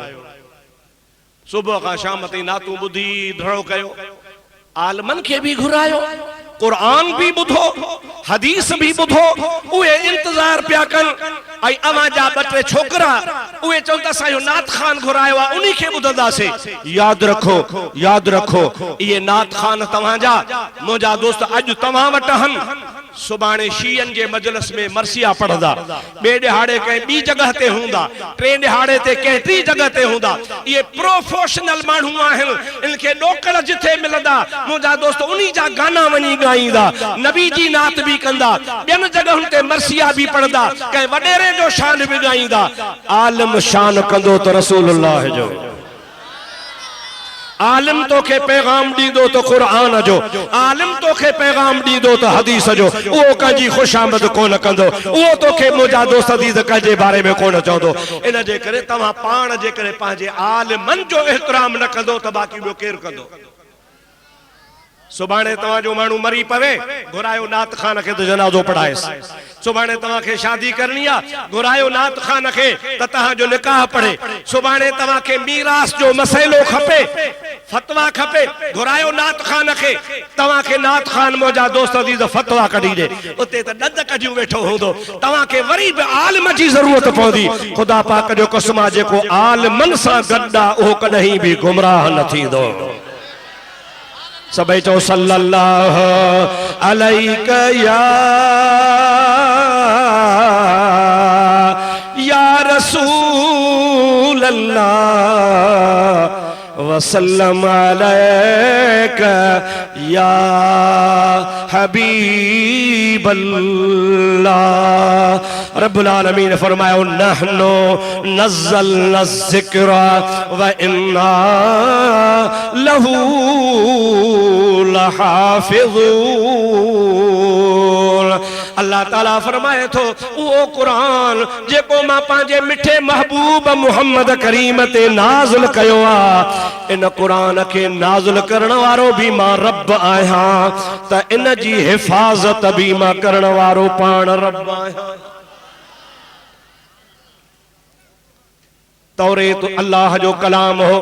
सुबह का शाम ताईं नातू बुधी धड़ो कयो आलमन के भी घुरायो कुरान भी बुधो हदीस भी बुधो उहे इंतजार पिया कन आई अवा जा बटे छोकरा उहे चवंदा सायो नात खान घुरायो आ उन्हीं के बुधंदासे याद रखो ये नात खान तवा जा मुझा दोस्त अज तवा वट हन सुबाने शीयन जे मजलिस में मरसिया पढ़दा बे दिहाड़े कहीं बी जगह ते हुंदा टे दिहाड़े ते कहीं टी जगह ते हुंदा ये प्रोफेशनल मानू आहिन इनके नौकर जिथे मिलदा मुझा दोस्त उन्हीं जा गाना वनी गाईंदा नबी जी नात भी कंदा बेन जगह ते मरसिया भी पढ़दा कहीं वडेरे जो शान भी गाईंदा आलम शान कंदो तो रसूलुल्लाह जो आलिम तो के पैगाम दी दो तो कुरान जो आलिम तो के पैगाम दी दो तो हदीस जो वो कंजी खुशामद कोन कंदो वो तो के मुझा दोस्त अजीज कंजे बारे में कोन चवंदो इन जे करे तवा पाण जे करे पांजे आलिमन जो एहतराम न कंदो तो बाकी ॿियो केर कंदो सुबाने तवा जो मानू मरी पवे घुरायो नात खान के तो जनाजो पढ़ाएस सुबाने तवा के शादी करनी आ घुरायो नात खान के त तहा जो निकाह पढ़े सुबाने तवा के मीरास जो मसइलो खपे फतवा खपे घुरायो नात खान के तवा के नात खान मोजा दोस्त अजीज फतवा कढी दे उते त दद कजू बैठो होंदो तवा के वरी भी आलिम जी जरूरत पौंदी खुदा पाक जो कसम जेको आलिमन सा गड्डा ओ कहीं भी गुमराह न थींदो सभई चो सल्लल्लाहु अलैका या रसूल अल्लाह वसल्लम अलैका या हबीब अल्लाह। रब्बुल आलमीन ने फरमाया नहनु नज़्ज़लना ज़िक्रा व इन्ना लहू लहाफ़िज़ून। अल्लाह ताला फरमाए थो वो कुरान जेको मां पांजे मिठे महबूब मुहम्मद करीम ते नाज़िल कयो आ, इन कुरान के नाज़िल करण वारो भी मां रब आहियां, त इन जी हिफाज़त भी मां करण वारो पाण रब आहियां। तौरेत अल्लाह जो कलाम हो,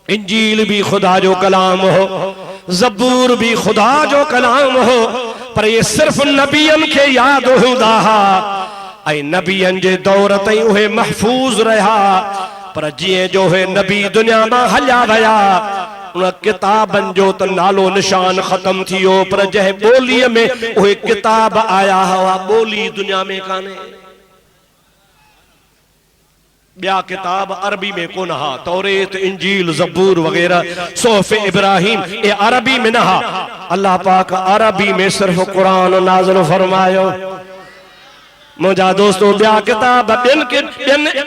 इंजील भी खुदा जो कलाम हो, ज़बूर भी खुदा जो कलाम हो, पर ये सिर्फ नबियन के याद हूंदा हा ऐं नबियन जे दौर ताईं उहे महफूज़ रहा। पर जीअं जो है नबी दुनिया मां हलिया वया, उन किताबन जो त नालो निशान खत्म थियो, पर जंहिं ॿोलीअ में उहे किताब आया हुआ ॿोली दुनिया में कान्हे। ॿिया किताब अरबी में कोन हा, तौरेत इंजील ज़बूर वग़ैरह सोफ़े इब्राहिम ये अरबी में न हा। अल्लाह पाक अरबी में सिर्फ कुरान नाज़िल फरमायो। मुझा दोस्तों ॿिया किताब ॿियनि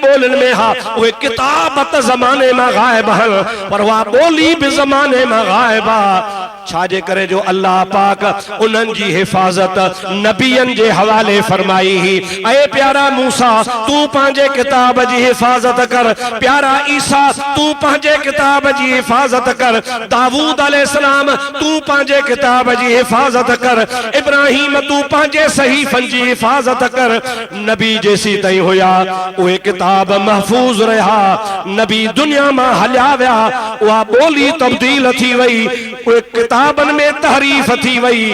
ॿोलियुनि में हा, उहे किताब त ज़माने में गायब आहिनि, पर उहा ॿोली बि ज़माने में गायब आहे। छाजे करे जो अल्लाह पाक उन्हनि जी हिफ़ाज़त नबियन जे हवाले फरमाई ही। ऐ प्यारा मूसा तू पंहिंजे किताब जी हिफ़ाज़त कर, प्यारा ईसा तू पंहिंजे किताब जी हिफ़ाज़त कर, दाऊद अलैहिस्सलाम तू पंहिंजे किताब जी हिफ़ाज़त कर, इब्राहिम तू पंहिंजे सहीफ़न जी हिफ़ाज़त कर। नबी जेसी ताईं हुया उहे किताब महफूज़ रहा, नबी दुनिया मां हलिया विया, उहा ॿोली तब्दील थी वई, उहे किताबन में तहरीफ थी वई।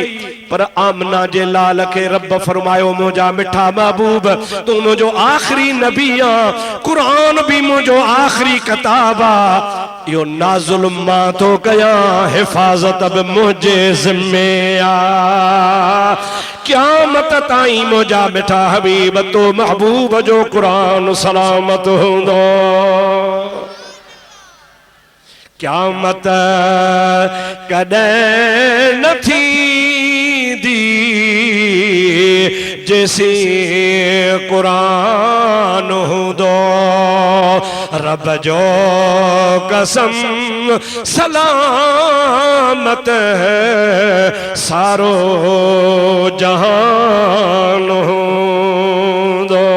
पर आमना जे लाल के रब फरमायो मुझा मिठा महबूब तू मुझो आखिरी नबी आ, कुरान भी मुझो आखिरी किताब आ, यो नाज़िल मां तो कया, हिफाजत बि मुझे ज़िम्मे आ। क़यामत ताईं मुझा मिठा हबीब तो महबूब जो कुरान सलामत हूंदो। क़यामत कॾहिं न थींदी जेसी कुरान हूंदो, रब जो कसम सलामत सारो जहान हूंदो।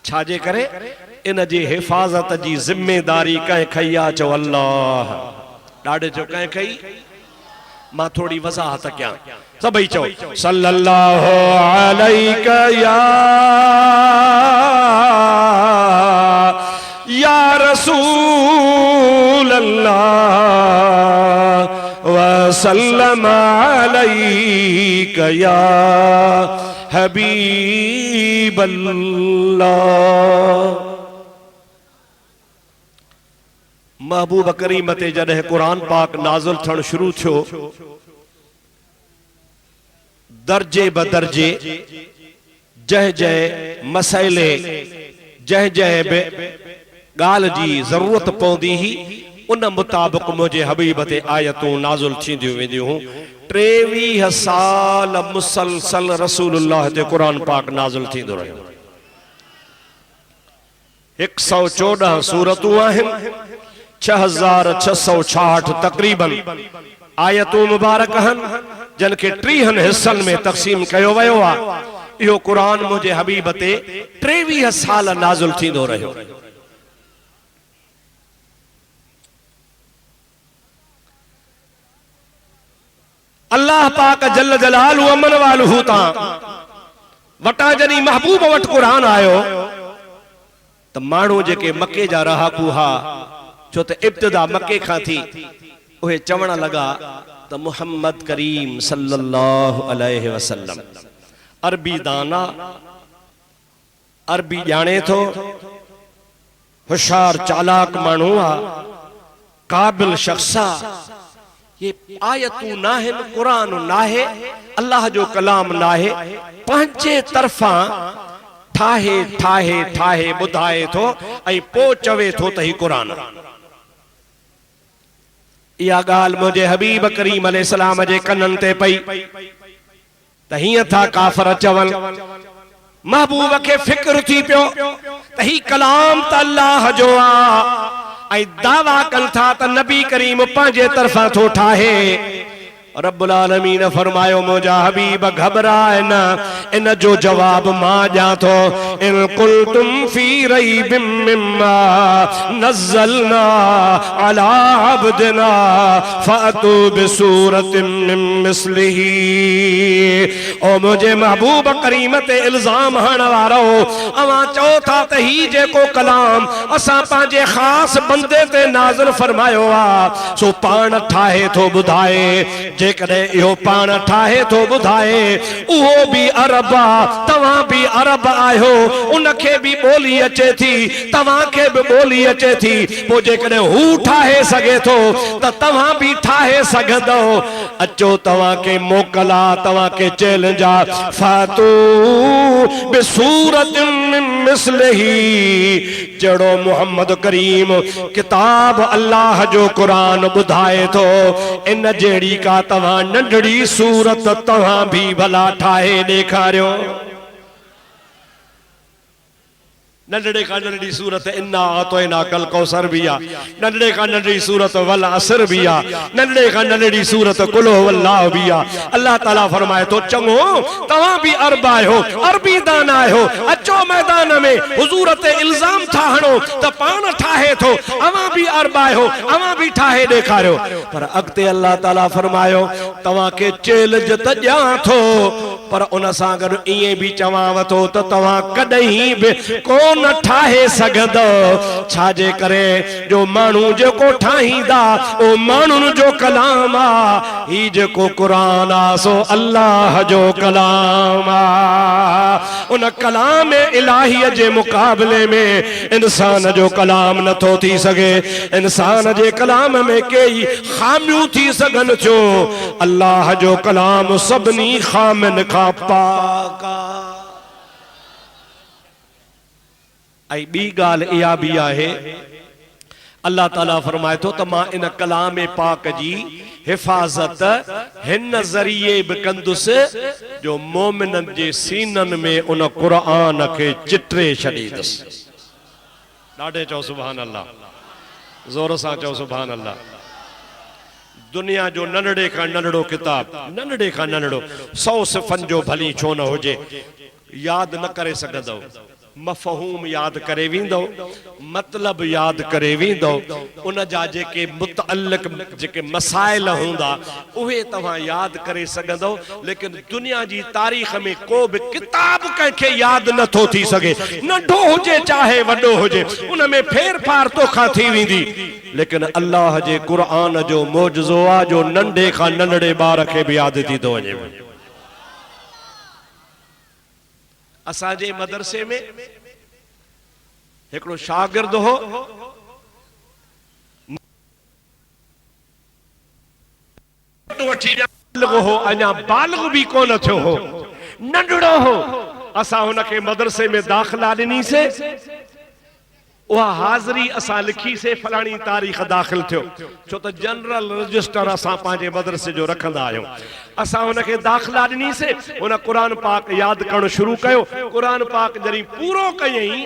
छाजे करे इन जी हिफाज़त जी ज़िम्मेदारी कंहिं खई आहे? चओ अल्लाह। ॾाढे चओ कंहिं खई? मां थोड़ी वज़ाहत कयां, सभई चओ सल्लल्लाहु अलैका या रसूल अल्लाह वसल्लम अलैका या हबीब अल्लाह। महबूब करीम ते जॾहिं कुरान पाक नाज़िल थियण शुरू थियो, दर्जे बदर्जे जंहिं जंहिं मसइले जंहिं जंहिं बि ॻाल्हि जी ज़रूरत पवंदी हुई उन मुताबिक़ मुंहिंजे हबीब ते आयतूं नाज़िल थींदियूं वेंदियूं हुयूं। 23 साल मुसलसल रसूलुल्लाह ते कुरान पाक नाज़िल थींदो रहियो। 114 सूरतूं आहिनि, 6666 तक़रीबन आयतूं मुबारक आहिनि, जिन खे 30 हिस्सनि में तक़सीम कयो वियो आहे। इहो कुरान मुंहिंजे हबीब ते 23 साल नाज़िल थींदो रहियो। अल्लाह पाक जल जलालु अमन वालहू तां वटा जॾहिं महबूब वटि कुरान आयो त माण्हू जेके मके जा रहाकू हा, छो त इब्तिदा मके खां थी, उहे चवण लॻा त मुहम्मद करीम सल्लल्लाहु अलैहि वसल्लम अरबी दाना, अरबी ॼाणे थो, होशियार चालाक माण्हू आ, काबिल शख्सा ये आयतू नाहे कुरान नाहे अल्लाह जो कलाम नाहे पंहिंजे तरफा ठाहे ठाहे ठाहे बुधाए थो ऐं पो चवे थो त ही कुरान। या गाल मुझे हबीब करीम अलैहिस्सलाम जे कनन ते पई त हिय था काफर चवन। महबूब के फिक्र थी पियो त ही कलाम त अल्लाह जो आ ऐं दावा कन था त नबी करीम पंहिंजे तरफा थो ठाहे। रब्बुल आलमीन फरमायो मुझा हबीब घबराए न इन जो जवाब मां ॾियां थो। इन कुल्तुम फी रैबिम मिम्मा नज़्ज़लना अला अब्दिना फअतू बिसूरतिम मिन मिस्लिही। ओ मुझे महबूब करीम ते इल्जाम हण वारो अवां चओ था त ही जेको कलाम असां पंहिंजे खास बंदे ते नाज़िल फरमायो आ सो पाण ठाहे थो ॿुधाए। जेकॾहिं इहो पाण ठाहे थो ॿुधाए उहो बि अरब आ तव्हां बि अरब आहियो उनखे बि ॿोली अचे थी तव्हांखे बि ॿोली अचे थी। पोइ जेकॾहिं हू ठाहे सघे थो त तव्हां बि ठाहे सघंदो। अचो तव्हांखे मोकल आ तव्हांखे चैलेंज आ फातू बिसूरतिन मिन मिस्लिही। जहिड़ो मुहम्मद करीम किताब अल्लाह जो कुरान ॿुधाए थो इन जहिड़ी का तव्हां नंढड़ी सूरत तव्हां भी भला ठाहे ॾेखारियो। नंढड़े का नंढड़ी सूरत इन्ना आतोइना कल कौसर भी आ। नंढड़े का नंढड़ी सूरत वल असर भी आ। नंढड़े का नंढड़ी सूरत कुल हुवल्लाह भी आ। अल्लाह ताला फरमाए तो चंगो तव्हां भी अरब आहियो अरबी दान आहियो अचो मैदान में हुजूर ते इल्जाम था हणो त पाण ठाहे थो अवां भी अरब आहियो अवां भी ठाहे ॾेखारियो। पर अॻिते अल्लाह ताला फरमायो तव्हां के चैलेंज त ॾियां थो पर उन सां गॾु ईअं बि चवांव थो त तव्हां कॾहिं बि कोन न ठाहे सघंदो। छाजे करे जो माण्हू जेको ठाहींदा ओ माण्हुनि जो कलाम आ। ही जेको कुरान आ सो अल्लाह जो कलाम आ। उन कलाम इलाही जे मुकाबले में इंसान जो कलाम नथो थी सघे। इंसान जे कलाम में कई खामियूं थी सघनि थियूं। अल्लाह जो कलाम सभिनी खामियुनि खां पाक आ। आई बी गाल इहा भी आहे अल्लाह ताला फरमाए थो त मां इन कलाम पाक जी हिफाजत हिन ज़रिए भी कंदुसि जो मोमिनन जे सीनन में उन कुरान के चित्रे छॾींदुसि। ॾाढे चओ सुभान अल्लाह ज़ोर सां चओ सुभान अल्लाह। दुनिया जो नंढड़े का नंढड़ो किताब नंढड़े का नंढड़ो 100 सिफ़न जो भली छो न हुजे याद न करे सघंदो। मफ़हूम याद करे वींदो मतलब याद करे वींदो उन जा जेके मुतअल्लिक़ जेके मसाइल हूंदा उहे तव्हां याद करे सघंदो। लेकिन दुनिया जी तारीख़ में को भी किताब कंहिंखे याद नथो थी सघे नंढो हुजे चाहे वॾो हुजे उन में फेर फार तोखां थी वेंदी। लेकिन अल्लाह जे कुरान जो मौजज़ो आ जो नंढे खां नंढड़े ॿार खे भी याद थी थो वञे। असांजे मदरसे में हिकिड़ो शागिर्द हो हो अञा बालिग़ भी कोन थियो हो नंढड़ो हो। असां हुनखे मदरसे में दाख़िला ॾिनीसीं उहा हाज़िरी असां लिखीसीं फलाणी तारीख़ दाख़िल थियो छो त जनरल रजिस्टर असां पंहिंजे मदरसे जो रखंदा आहियूं। असां हुनखे दाख़िला ॾिनीसीं हुन क़ुरान पाक यादि करणु शुरू कयो। क़ुरान पाक जॾहिं पूरो कयईं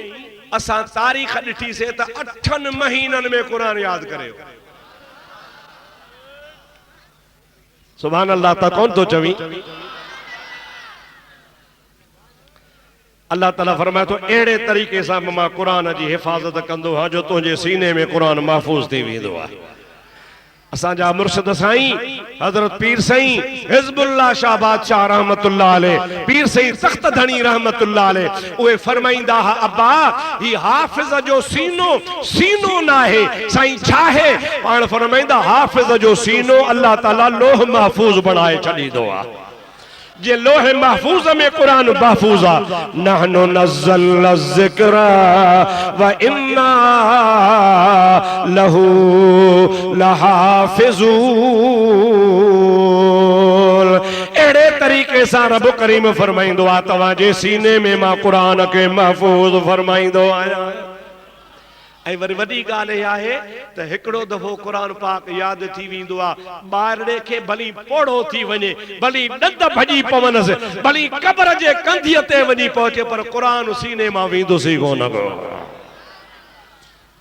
असां तारीख़ ॾिठीसीं त 8 महीननि में क़ुरान यादि करे। सुभान अल्लाह त कोन थो चवी। अल्लाह ताला फरमाए तो अहिड़े तरीक़े सां मां क़ुरान जी हिफ़ाज़त कंदो हा जो तुंहिंजे सीने में क़ुरान महफ़ूज़ थी वेंदो आहे। असांजा मुर्शिद साईं हज़रत पीर साईं हिज़्बुल्लाह शाह बादशाह रहमतुल्लाह अलैह पीर साईं तख्त धणी रहमतुल्लाह अलैह उहे फरमाईंदा हा अब्बा ही हाफ़िज़ जो सीनो सीनो ना है साईं छा है पाण फरमाईंदा हाफ़िज़ जो सीनो अल्लाह ताला लोह महफूज़ बनाए छॾींदो आहे। जे लोहे महफूज में कुरान महफूज आ। नहनु नज़्ज़लना ज़िक्र व इन्ना लहू लहाफिज़ून। एड़े तरीके से रब करीम फरमाइंदो आ तवाजे सीने में मां कुरान के महफूज फरमाइंदो आया। ऐं वरी वॾी ॻाल्हि इहा आहे त हिकिड़ो दफ़ो क़ुरान पाक यादि थी वेंदो आहे, ॿारड़े खे भली पोड़ो थी वञे, भली ॾंद भॼी पवनसि, भली क़बर जे कंधीअ ते वञी पहुचे, पर क़ुरान सीने मां वेंदुसि कोन को।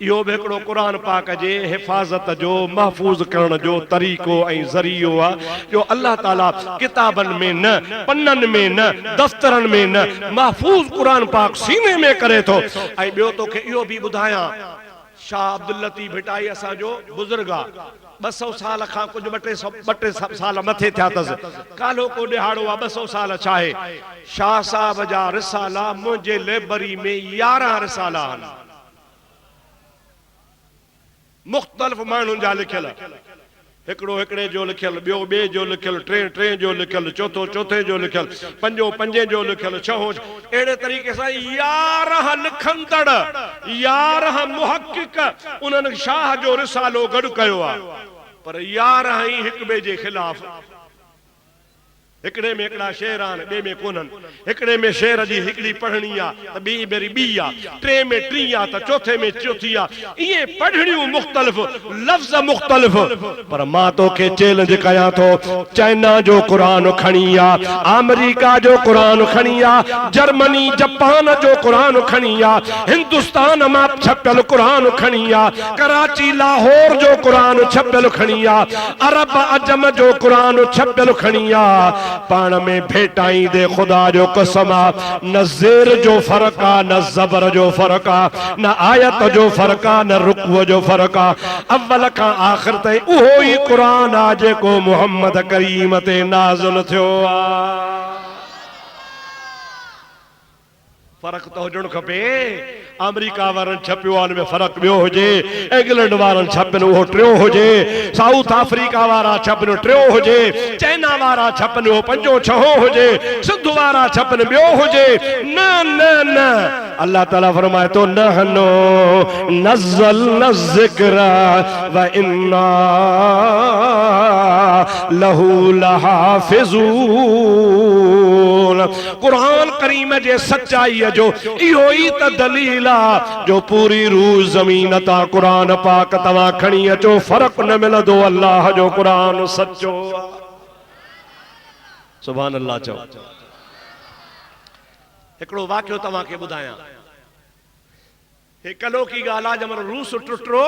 इहो बि हिकिड़ो क़ुरान पाक जे हिफ़ाज़त जो महफ़ूज़ करण जो तरीक़ो ऐं ज़रियो आहे, जो अल्लाह ताला किताबनि में न, पन्ननि में न, दफ़्तरनि में न, महफ़ूज़ क़ुरान पाक सीने में करे थो। ऐं ॿियो तोखे इहो बि ॿुधायां, शाह अब्दुल लतीफ़ भिटाई असांजो बुज़ुर्ग आहे, 200 साल खां कुझु ॿ टे साल मथे थिया अथसि, कालो को ॾिहाड़ो आहे, 200 साल छा आहे। शाह साहब जा रिसाला मुंहिंजे लाइब्रेरी में 11 रिसाला आहिनि, मुख़्तलिफ़ माण्हुनि जा लिखियल, हिकिड़ो हिकिड़े जो लिखियल, ॿियो ॿिए जो लिखियल, टे जो लिखियल, चौथो चौथे जो लिखियल, पंजो पंजे जो लिखियल, छहों। अहिड़े तरीक़े सां 11 लिखंदड़, 11 मुहक़िक़ उन्हनि शाह जो रिसालो गॾु कयो आहे, पर 11 ई हिक ॿिए जे ख़िलाफ़। हिकिड़े में हिकिड़ा शेर आहिनि, ॿिए में कोन्हनि, हिकिड़े में शेर जी हिकिड़ी पढ़णी आहे त ॿी भेरी ॿी आहे, टे में टी आहे त चौथे में चौथी आहे, इहे पढ़णियूं मुख़्तलिफ़, लफ़्ज़ मुख़्तलिफ़। पर मां तोखे चैलेंज कयां थो, चाइना जो क़ुरान खणी आ, अमेरिका जो क़ुरान खणी आ, जर्मनी जापान जो क़ुरान खणी आ, हिंदुस्तान मां छपियल क़ुरान खणी आ, कराची लाहौर जो क़ुरान छपियल खणी आ, अरब अजम जो क़ुरान छपियल खणी आ। पाण में भेटाई दे खुदा जो कसम आ, न ज़ेर जो फर्क आ, न ज़बर जो फर्क आ, न आयत जो फर्क आ, न रुकू जो फर्क आ। अव्वल का आखिर ताईं उहो ई क़ुरान आ जेको मुहम्मद करीम ते नाज़िल थियो आ। फर्क तो हुजणु खपे। अमेरिका वारनि छपियो आहे, में फर्क ॿियो हुजे, इंग्लैंड वारनि छपनि उहो टियों हुजे, साउथ अफ्रीका वारा छपनि टियों हुजे, चाइना वारा छपनि उहो पंजो छहों हुजे, सिंध वारा छपनि ॿियो हुजे। न न न, अल्लाह ताला फरमाए तो नहनु नज़्ज़लना ज़िक्र व इन्ना लहू लहाफ़िज़ून। कुरान करीम जे सच्चाई जो इहो ई त दलील आ, जो पूरी रूह ज़मीन ता कुरान पाक तव्हां खणी अचो, फर्क न मिलंदो, अल्लाह जो कुरान सच्चो आ। सुभान अल्लाह चओ। हिकिड़ो वाक़ियो तव्हांखे ॿुधायां, हे कलो की ॻाल्हि आहे, जमल रूस टुटरो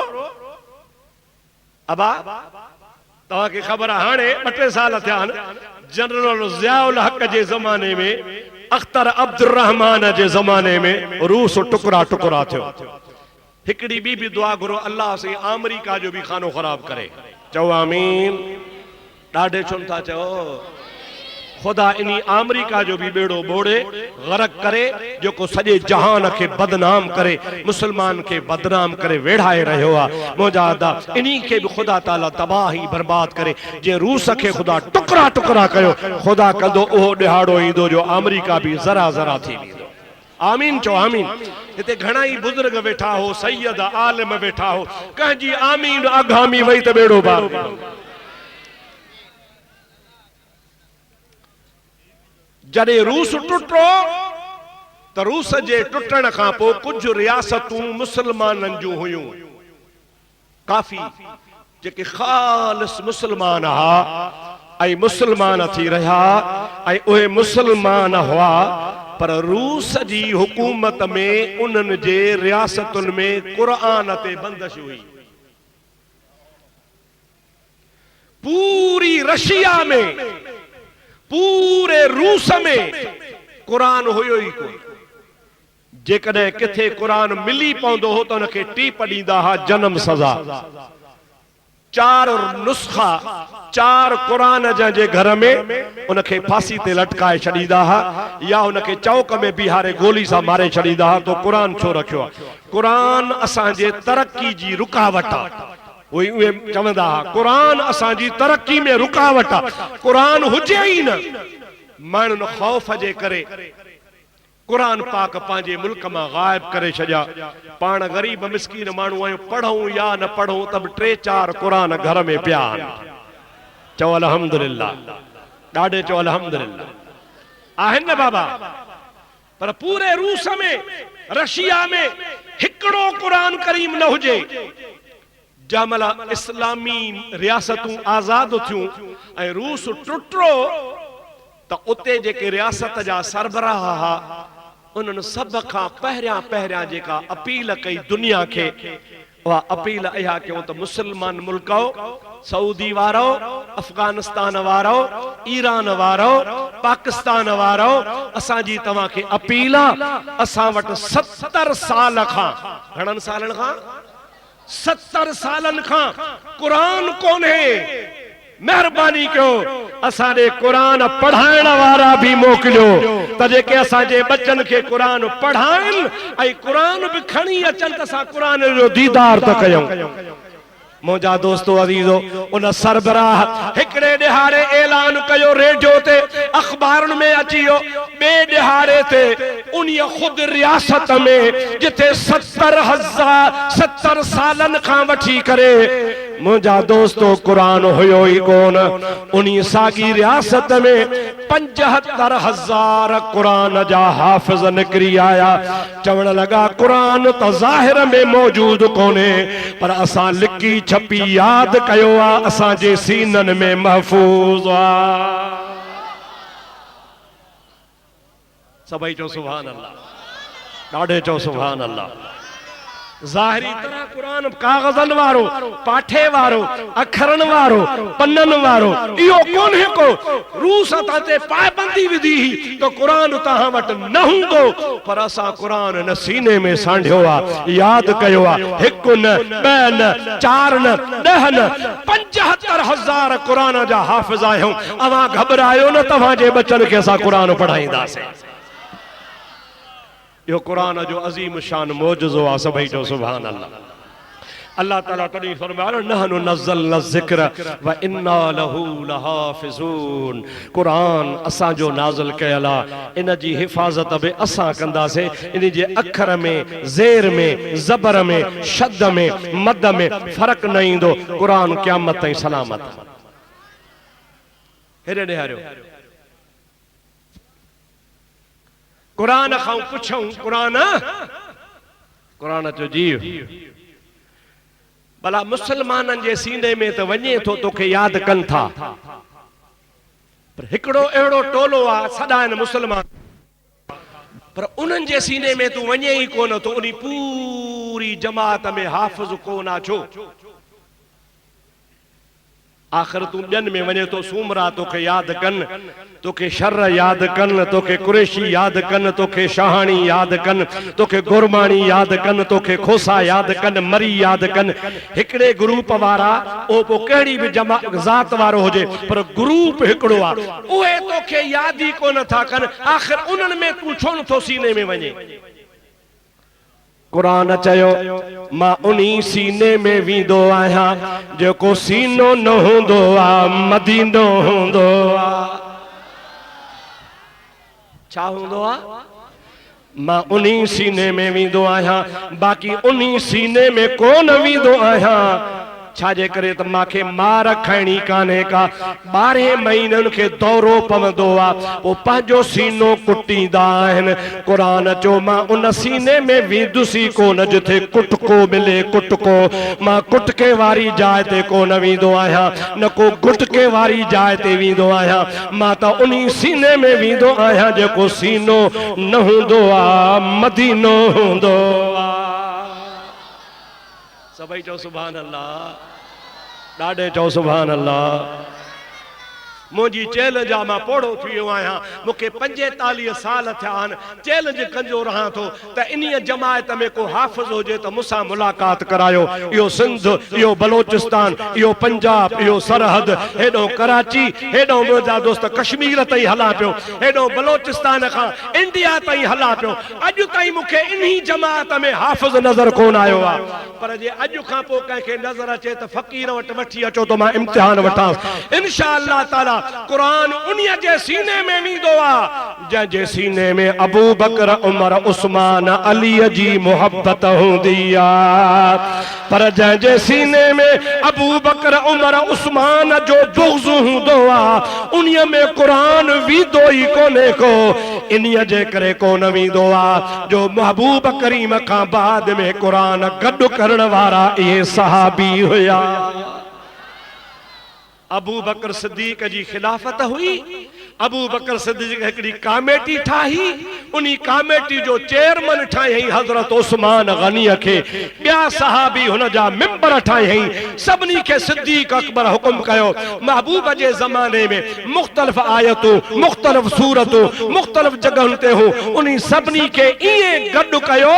अबा तव्हांखे ख़बर आहे, हाणे 2-3 साल थिया आहिनि, जनरल ज़ियाउल हक़ जे ज़माने में, अख्तर अब्दुर्रहमान जे ज़माने में रूस टुकड़ा टुकड़ा थियो। हिकिड़ी ॿी बि दुआ घुरो, अल्लाह से अमेरिका जो भी खानो ख़राब करे। चओ आमीन। ॾाढे छो था चओ, खुदा इन्हीं अमेरिका जो भी बेड़ो बोड़े, गरक करे, जो को सॼे जहान के बदनाम करे, मुसलमान के बदनाम करे वेढ़ाए रहियो आ। मुजादा इन्हीं के भी खुदा ताला तबाही बर्बाद करे। जे रूस के खुदा टुकड़ा टुकड़ा कयो, खुदा कंदो उहो ॾिहाड़ो ईंदो जो अमेरिका भी ज़रा ज़रा थी वेंदो। आमीन चो आमीन। हिते घणा ई बुजुर्ग वेठा हो, सैयद आलिम वेठा हो, कंहिंजी आमीन आगामी वई त बेड़ो पार। जॾहिं रूस टुटो त रूस जे टुटण खां पोइ कुझु रियासतूं मुसलमाननि जूं हुयूं, काफ़ी जेके ख़ालिस मुसलमान हुआ ऐं मुसलमान थी रहिया, ऐं उहे मुसलमान हुआ, पर रूस जी हुकूमत में उन्हनि जे रियासतुनि में क़ुरान ते बंदिश हुई। पूरी रशिया में, पूरे रूस में कुरान हुयो ई कोन। जेकॾहिं किथे कुरान मिली पवंदो हो त उनखे टीप ॾींदा हुआ जनम सज़ा। 4 नुस्खा 4 कुरान जे घर में उनखे फांसी ते लटकाए छॾींदा हुआ, या उनखे चौक में बिहारे गोली सां मारे छॾींदा हुआ। तो कुरान छो रखियो आहे? कुरान असांजे तरक्की जी रुकावट आहे। उहे चवंदा हुआ कुरान असांजी तरक्की में रुकावट आहे। कुरान हुजे ई न, माण्हुनि खौफ जे करे कुरान पाक पांजे मुल्क में गायब करे छजा। पान गरीब मिस्कीन मानू आयो, पढ़ूं या न पढ़ूं तब 3-4 कुरान घर में पिया। चो अल्हम्दुलिल्लाह, डाडे चो अल्हम्दुलिल्लाह। आहन न बाबा, पर पूरे रूस में, रशिया में हिकड़ो कुरान करीम न हुजे। जमला इस्लामी रियासतूं आजाद थियूं ऐं रूस टुटरो त उते जेके रियासत जा सरबराह हा उन्हनि सब खां पहिरियां जेका अपील कई दुनिया के, वह अपील इहा कयूं त मुसलमान मुल्को, सऊदी वारो, अफगानिस्तान वारो, ईरान वारो, पाकिस्तान वारो, असां जी तव्हां खे अपील आहे, असां वटि 70 साल खां, घणनि सालनि खां, 70 सालन खां कुरान कोन्हे। मेहरबानी कयो असांजे कुरान पढ़ाइण वारा भी मोकिलियो त जेके असांजे बच्चन के कुरान पढ़ाइन ऐं कुरान भी खणी अचन त असां कुरान जो दीदार त कयूं। मुझा दोस्तों अजीजो, उन सरबराह हिकड़े दिहाड़े ऐलान कयो रेडियो ते, अखबारन में अचियो, बे दिहाड़े ते उन खुद रियासत में जिथे 70 सालन खां वठी करे मुझा दोस्तों कुरान हुयो ही कोन। उन्हीं सागी रियासत में 75,000 कुरान जा हाफिज निकरी आया। चवण लगा कुरान तो ज़ाहिर में मौजूद कोने, पर असां लिखी छपी याद कयो आ, असां जे सीनन में महफूज आ। सभई चो सुभान अल्लाह, डाढे चो सुभान अल्लाह। ज़ाहिरी तरह कुरान कागज़न वारो, पाठे वारो, अखरन वारो, पन्नन वारो इहो कोन्हे को। रूस ताते पाबंदी विधी ही तो कुरान तहां वटि न हूंदो, पर असां कुरान न सीने में सांढियो आ, याद कयो आ। हिकु न, ॿ न, 4 न, 10 न, 75,000 कुरान जा हाफ़िज़ आहियूं। अवां घबरायो न, तव्हांजे बच्चन खे असां कुरान पढ़ाईंदासीं। यो कुरान जो अजीम शान मौजज़ो आ। सभई जो सुभान अल्लाह। अल्लाह ताला तॾहिं फरमायो नहनु नज़्ज़लना ज़िक्र व इन्ना लहू लहाफ़िज़ून। कुरान असां जो नाज़िल कयल आ, इन जी हिफ़ाज़त बि असां कंदासीं। इन जे अखर में, ज़ेर में, ज़बर में, शद में, मद में फ़र्क़ न ईंदो। कुरान क़यामत ताईं सलामत। हेॾे ॾेहारियो कुरान खां पुछूं, कुरान चो जीव भला मुसलमाननि जे सीने में त वञे थो, तोखे यादि कनि था, पर हिकिड़ो अहिड़ो टोलो आहे सदा आहिनि मुसलमान, पर उन्हनि जे सीने में तूं वञे ई कोन थो। उन पूरी जमात में हाफ़िज़ कोन आहे। छो? आखिर तू ॿियनि में वञे तो, सूमरा तोखे यादि कनि, तोखे शर यादि कनि, तोखे कुरैशी यादि कनि, तोखे शाहाणी यादि कनि, तोखे गुरमाणी यादि कनि, तोखे खोसा यादि कनि, मरी यादि कनि। हिकिड़े ग्रुप वारा ओ पोइ कहिड़ी बि ज़ात वारो हुजे, पर ग्रुप हिकिड़ो आहे, उहे तोखे यादि ई कोन था कनि। आखिर उन्हनि में तूं छो नथो सीने में वञे? कुरान चयो मां उन्हीं सीने में वींदो आहियां जेको सीनो न हूंदो आ, मदीनो हूंदो आ। छा हूंदो आ? मां उन्हीं सीने में वींदो आहियां, बाक़ी उन्हीं सीने में कोन वींदो आहियां। छाजे करे त मांखे मार खाइणी कान्हे का। 12 महीननि खे दौरो पवंदो आहे, पोइ पंहिंजो सीनो कुटींदा आहिनि। क़ुरान चयो मां उन सीने में वींदुसी कोन जिथे कुटको मिले। कुटको मां कुटके वारी जाइ ते कोन वींदो आहियां, न को गुटके वारी जाइ ते वींदो आहियां। मां त उन्हीं सीने में वींदो आहियां जेको सीनो न हूंदो आहे, मदीनो हूंदो आहे। सभई चओ सुभान अल्लाह, ॾाढे चओ सुभान अल्लाह। मुझी चैलेंज आ, मां पोड़ो थी वियो आहियां, मूंखे 45 साल थिया आहिनि, चैलेंज कंजो रहां थो त इन्हीअ जमायत में को हाफ़िज़ हुजे त मूंसां मुलाक़ात करायो। इहो सिंध, इहो बलोचिस्तान, इहो पंजाब, इहो सरहद, हेॾो कराची, हेॾो मुंहिंजा दोस्त कश्मीर ताईं हलां पियो, हेॾो बलोचिस्तान खां इंडिया ताईं हलां पियो। अॼु ताईं मूंखे इन्ही जमायत में हाफ़िज़ नज़र कोन आयो आहे, पर जे अॼु खां पोइ कंहिंखे नज़र अचे त फ़क़ीर वटि वठी अचो त मां इम्तिहान वठांसि। इंशा अल्लाह ताला ताला कुरान उन्हीअ जे सीने में वींदो आहे जंहिंजे सीने में अबू बकर उमर उस्मान अलीअ जी मोहब्बत हूंदी आहे। पर जंहिंजे सीने में अबू बकर उमर उस्मान जो बुग़्ज़ हूंदो आहे उन्हीअ में कुरान वींदो ई कोन्हे को। इन्हीअ जे करे कोन वींदो आहे जो महबूब करीम खां बाद में कुरान गॾु करण वारा इहे सहाबी हुया। अबू बकर सिद्दीक जी खिलाफत हुई। अबू बकर सिद्दीक हिकड़ी कमेटी ठाही, उन्ही कमेटी जो चेयरमैन ठाही हजरत उस्मान गनी के। बिया सहाबी हुन जा मेंबर ठाही। सबनी के सिद्दीक अकबर हुक्म कयो महबूब जे जमाने में मुख्तलिफ आयतों मुख्तलिफ सूरतों मुख्तलिफ जगह ते हो उन्ही सबनी के इए गड कयो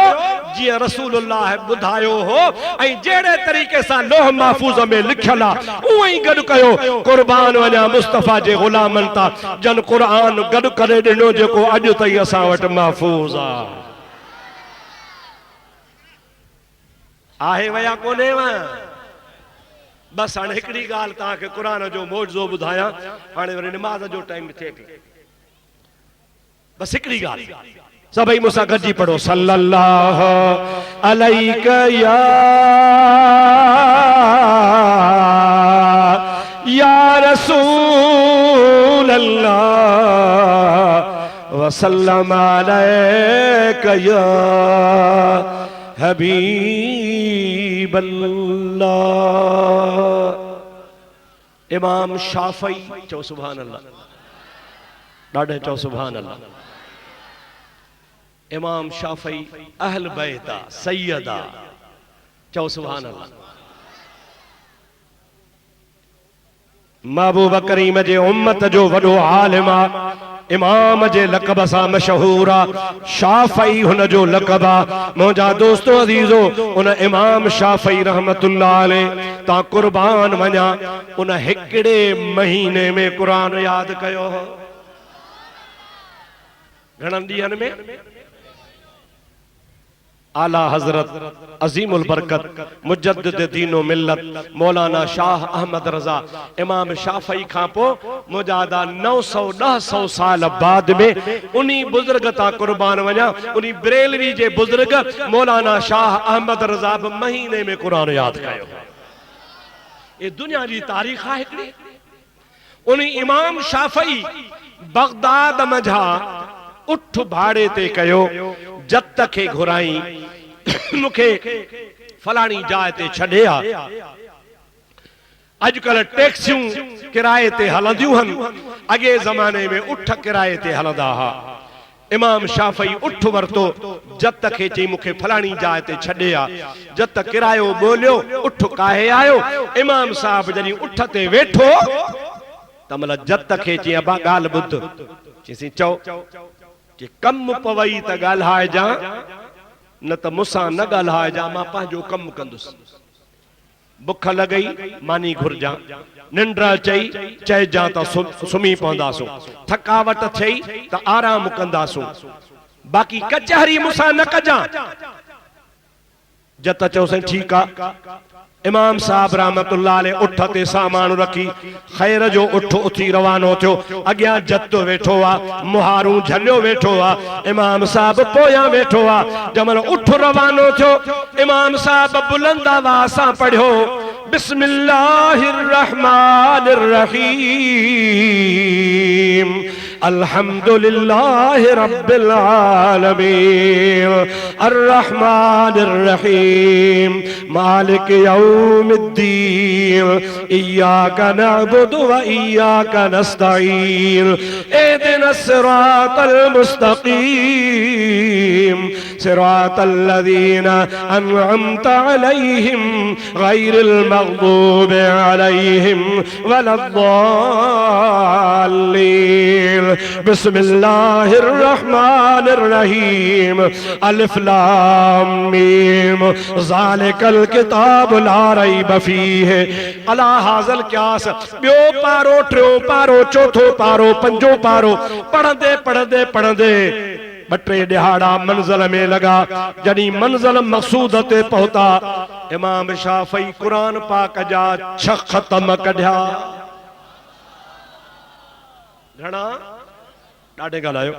जी रसूलुल्लाह बुधायो हो ऐ जेड़े तरीके से लोह महफूज में लिखल आ उई गड कयो। कुर्बान वना मुस्तफा जे गुलामन ता जन कुरान गड करे दिनो जेको अज तई असा वट महफूज आहे वया कोने वा। बस हाणे हिकड़ी गाल ता के कुरान जो मौजो बुधाया। हाणे वरी नमाज जो टाइम थे बस हिकड़ी गाल सभई मुसा गजी पढ़ो सल्लल्लाहु अलैका या रसूल अल्लाह वसल्लम अलैका या हबीब अल्लाह। इमाम शाफई चो सुभान अल्लाह ॾाढे चो सुभान अल्लाह। इमाम शाफई अहल बैता सैयदा चो सुभान अल्लाह। महबूब करीम जे उम्मत जो वडो आलिम आ। इमाम जे लक़ब सा मशहूर आ। शाफई हुन जो लक़ब आ। मुंहिंजा दोस्तो अज़ीज़ो उन इमाम शाफई रहमतुल्लाह अलैह ता कुर्बान वञा उन हिकड़े महीने में कुरान याद कयो हो। घणनि ॾींहनि में आला हजरत अजीमुल बरकत मुजद्दिद दीनो मिल्लत मौलाना शाह अहमद रजा इमाम शाफई खां पो मुजादा 900 साल बाद में उन्हीं बुजुर्ग ता कुर्बान वञा। उन्हीं बरेलवी जे बुजुर्ग मौलाना शाह अहमद रजा महीने में कुरान याद कयो। ये दुनिया जी तारीख है हिकड़ी। उन्हीं इमाम शाफई बगदाद मझा उठ भाड़े ते कयो जत के घुराई मुखे फलानी जाए ते छड़िया। अजकल टैक्सियों किराए ते हलंदियूं हन अगे जमाने में उठ किराए ते हलंदा हा। इमाम शाफई उठ वरतो जत के चई मुखे फलानी जाए ते छड़िया। जत किरायो बोलियो उठ काहे आयो। इमाम साहब जनी उठ ते वेठो तमल जत के चई अबा गाल बुध चई चओ कि कम पवई त गाल्हाए जा न त मुसा न गाल्हाए जा मां पंहिंजो कम कंदुस। बुख लगई मानी घुरजा निंड्रा चई चए जा त सुमी पवंदासु। थकावट थई त आराम कंदासु बाकी कचहरी मुसा न कजा। जत चौसे ठीक आ। इमाम साहब रहमतुल्लाह अलैह उठ ते सामान रखी खैर जो उठ उथी रवानो थियो। अग्या जत वेठो आ मुहारू झलियो वेठो आ। इमाम साहब पोया वेठो आ। जमल उठ रवानो थियो इमाम साहब बुलंद आवाज़ सां पढ़ियो बिस्मिल्लाहिर रहमानिर रहीम अल्हम्दुलिल्लाहि रब्बिल आलमीन अर्रहमानिर रहीम मालिक यौमिद्दीन इय्याका नअबुदु व इय्याका नस्तईन इहदिनस सिरातल मुस्तकीम सिरातल लज़ीना अनअमता अलैहिम गैरिल मग़दूबि अलैहिम वलद्दाल्लीन। बिस्मिल्लाहिर्रहमानिर्रहीम अलिफ लाम मीम ज़ालिकल किताब ला रैब फीहि अला हाज़िल क्यास। बियो पारो टियों पारो चौथो पारो पंजो पारो पढ़ंदे पढ़ंदे पढ़ंदे बटे दिहाड़ा मंजिल में लगा। जनी मंजिल मकसूद ते पहुंचा इमाम शाफई कुरान पाक जा 6 खत्म कढ़िया। घणा ॾाढे ॻाल्हायो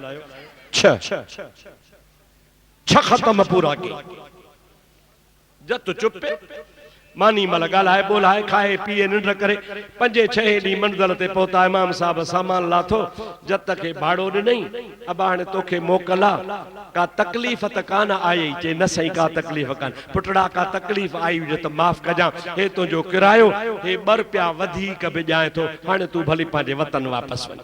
छह ख़त्म पूरा के जत चुप मानी मल ॻाल्हाए ॿोलाए खाए पीए निंड करे 5-6 ॾींहं मंज़िल ते पहुता इमाम साहब सामान लाथो जत खे भाड़ो ॾिनई अबा हाणे तोखे मोकल आहे का तकलीफ़ त कान आई चे न सही का तकलीफ़ कान पुटड़ा का तकलीफ़ आई हुजे त माफ़ कजां हे तुंहिंजो किरायो हे ₹2 वधीक बि ॾियां थो हाणे तूं भली पंहिंजे वतन वापसि वञ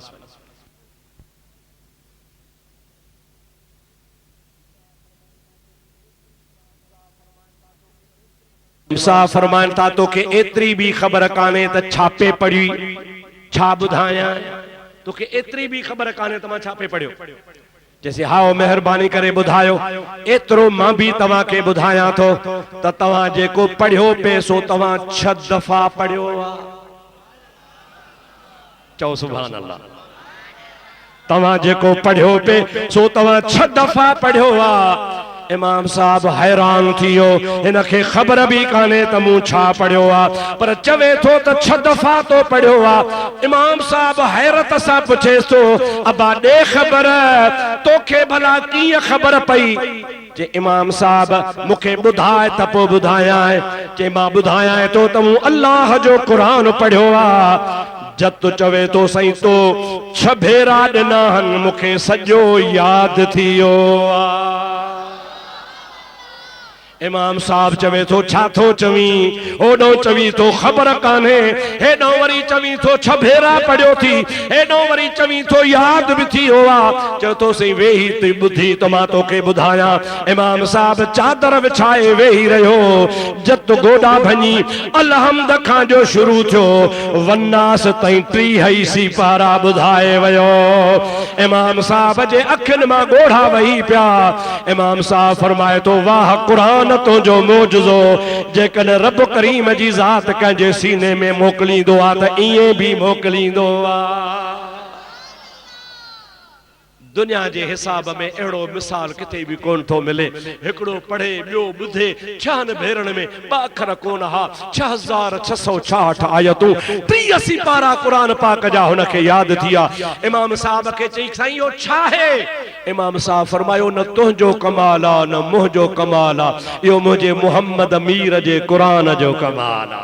साहब फरमान था तो के एतरी भी खबर काने त छापे पड़ी छा बुधाया तो के एतरी भी खबर काने त मां छापे पड़ियो जैसे हाओ मेहरबानी करे बुधायो एतरो मां भी तवा के बुधाया तो त तवा जेको पढ़ियो पेसो तवा 6 दफा पढ़ियो चओ सुभान अल्लाह तवा जेको पढ़ियो पे सो तवा 6 दफा पढ़ियो इमाम साहब हैरान थियो इनखे खबर भी काने त मूं छा पढ़ियो पर चवे थो त 6 दफा तो पढ़ियो इमाम साहब हैरत सां पुछे तो अबा दे खबर तोखे भला कीअं खबर पई जे इमाम साहब मुखे बुधाए त पो बुधाया है जे मां बुधाया है तो तूं अल्लाह जो कुरान पढ़ियो जत चवे तो सही तो 6 भेरा ॾिना हन मुखे सॼो याद थियो इमाम साहब चवे तो छा थो चवी ओडो चवी तो खबर काने हेडो वरी चवी तो 6 भेरा पढ़ियो थी हेडो वरी चवी तो याद भी थी होवा चो तो सही वेही ती बुधी तो मां तोखे बुधाया इमाम साहब चादर विछाए वेही रहियो जत गोडा भनी अलहमद खां जो शुरू थियो वन्नास ताईं 30 सिपारा बुधाए वयो इमाम साहब जे अखिन मां गोढ़ा वही पिया इमाम साहब फरमाए तो वाह कुरान तो जो मोजज़ो जेकन रब करीम जी ज़ात कंहिंजे सीने में मोकलींदो आ त इएं भी मोकलींदो आ दुनिया जे हिसाब में एड़ो मिसाल किथे भी कोन थो मिले एकड़ो पढ़े बियो बुधे 6 भेरन में 2 अखर कोन हा 6666 आयतूं 30 सिपारा कुरान पाक जा हुन के याद थिया इमाम साहब के चई साईं यो छा है इमाम साहब फरमायो न तुंहिंजो कमाल आ न मुंहिंजो कमाल आ यो मुझे मोहम्मद मीर जे कुरान जो कमाल आ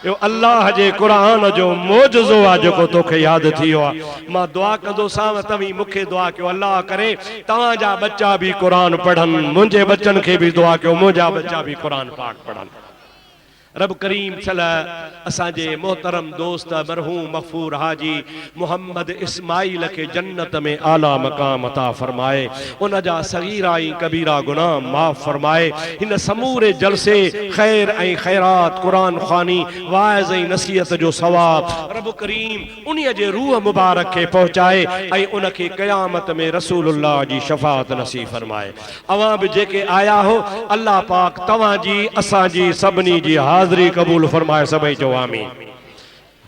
यो अल्लाह जे कुरान जो मोजज़ो आ जेको तोखे याद थियो आ मां दुआ कंदो सां तवी मुखे दुआ कयो अल्लाह करे तवां जा बच्चा भी कुरान पढ़न मुंहिंजे बच्चन के भी दुआ कयो मुंहिंजा बच्चा भी कुरान पाक पढ़न रब करीम चला असांजे मोहतरम दोस्त मरहूम मगफूर हाजी मोहम्मद इस्माइल के जन्नत में आला मकाम अता फरमाए उन जा सगीरा ई कबीरा गुनाह माफ फरमाए इन समूरे जलसे खैर ऐं खैरात कुरान खानी वाइज ऐं नसीहत जो सवाब रब करीम उन्हीं जे रूह मुबारक के पहुंचाए ऐं उन के क़यामत में रसूलुल्लाह जी शफाअत नसीब फरमाए अवां भी जेके आया हो अल्लाह पाक तवां जी असां जी सबनी जी हाज़री कबूल फरमाए सबई जो आमीन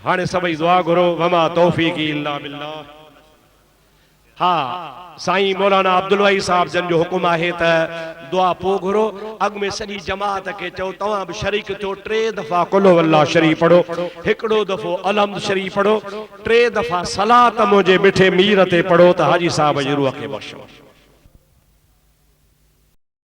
हाने सबई दुआ करो वमा तौफीकी इल्ला बिल्लाह हाँ साईं मौलाना अब्दुल वही साहब जन जो हुक्म है त दुआ पो घुरो अग में सॼी जमात के चो तवां भी शरीक थियो 3 दफा कुल वल्लाह शरीफ पढ़ो 1 दफो अलहम्द शरीफ पढ़ो 3 दफा सलात मुझे मिठे मीर ते पढ़ो त हाजी साहब जी रूह के बख्शो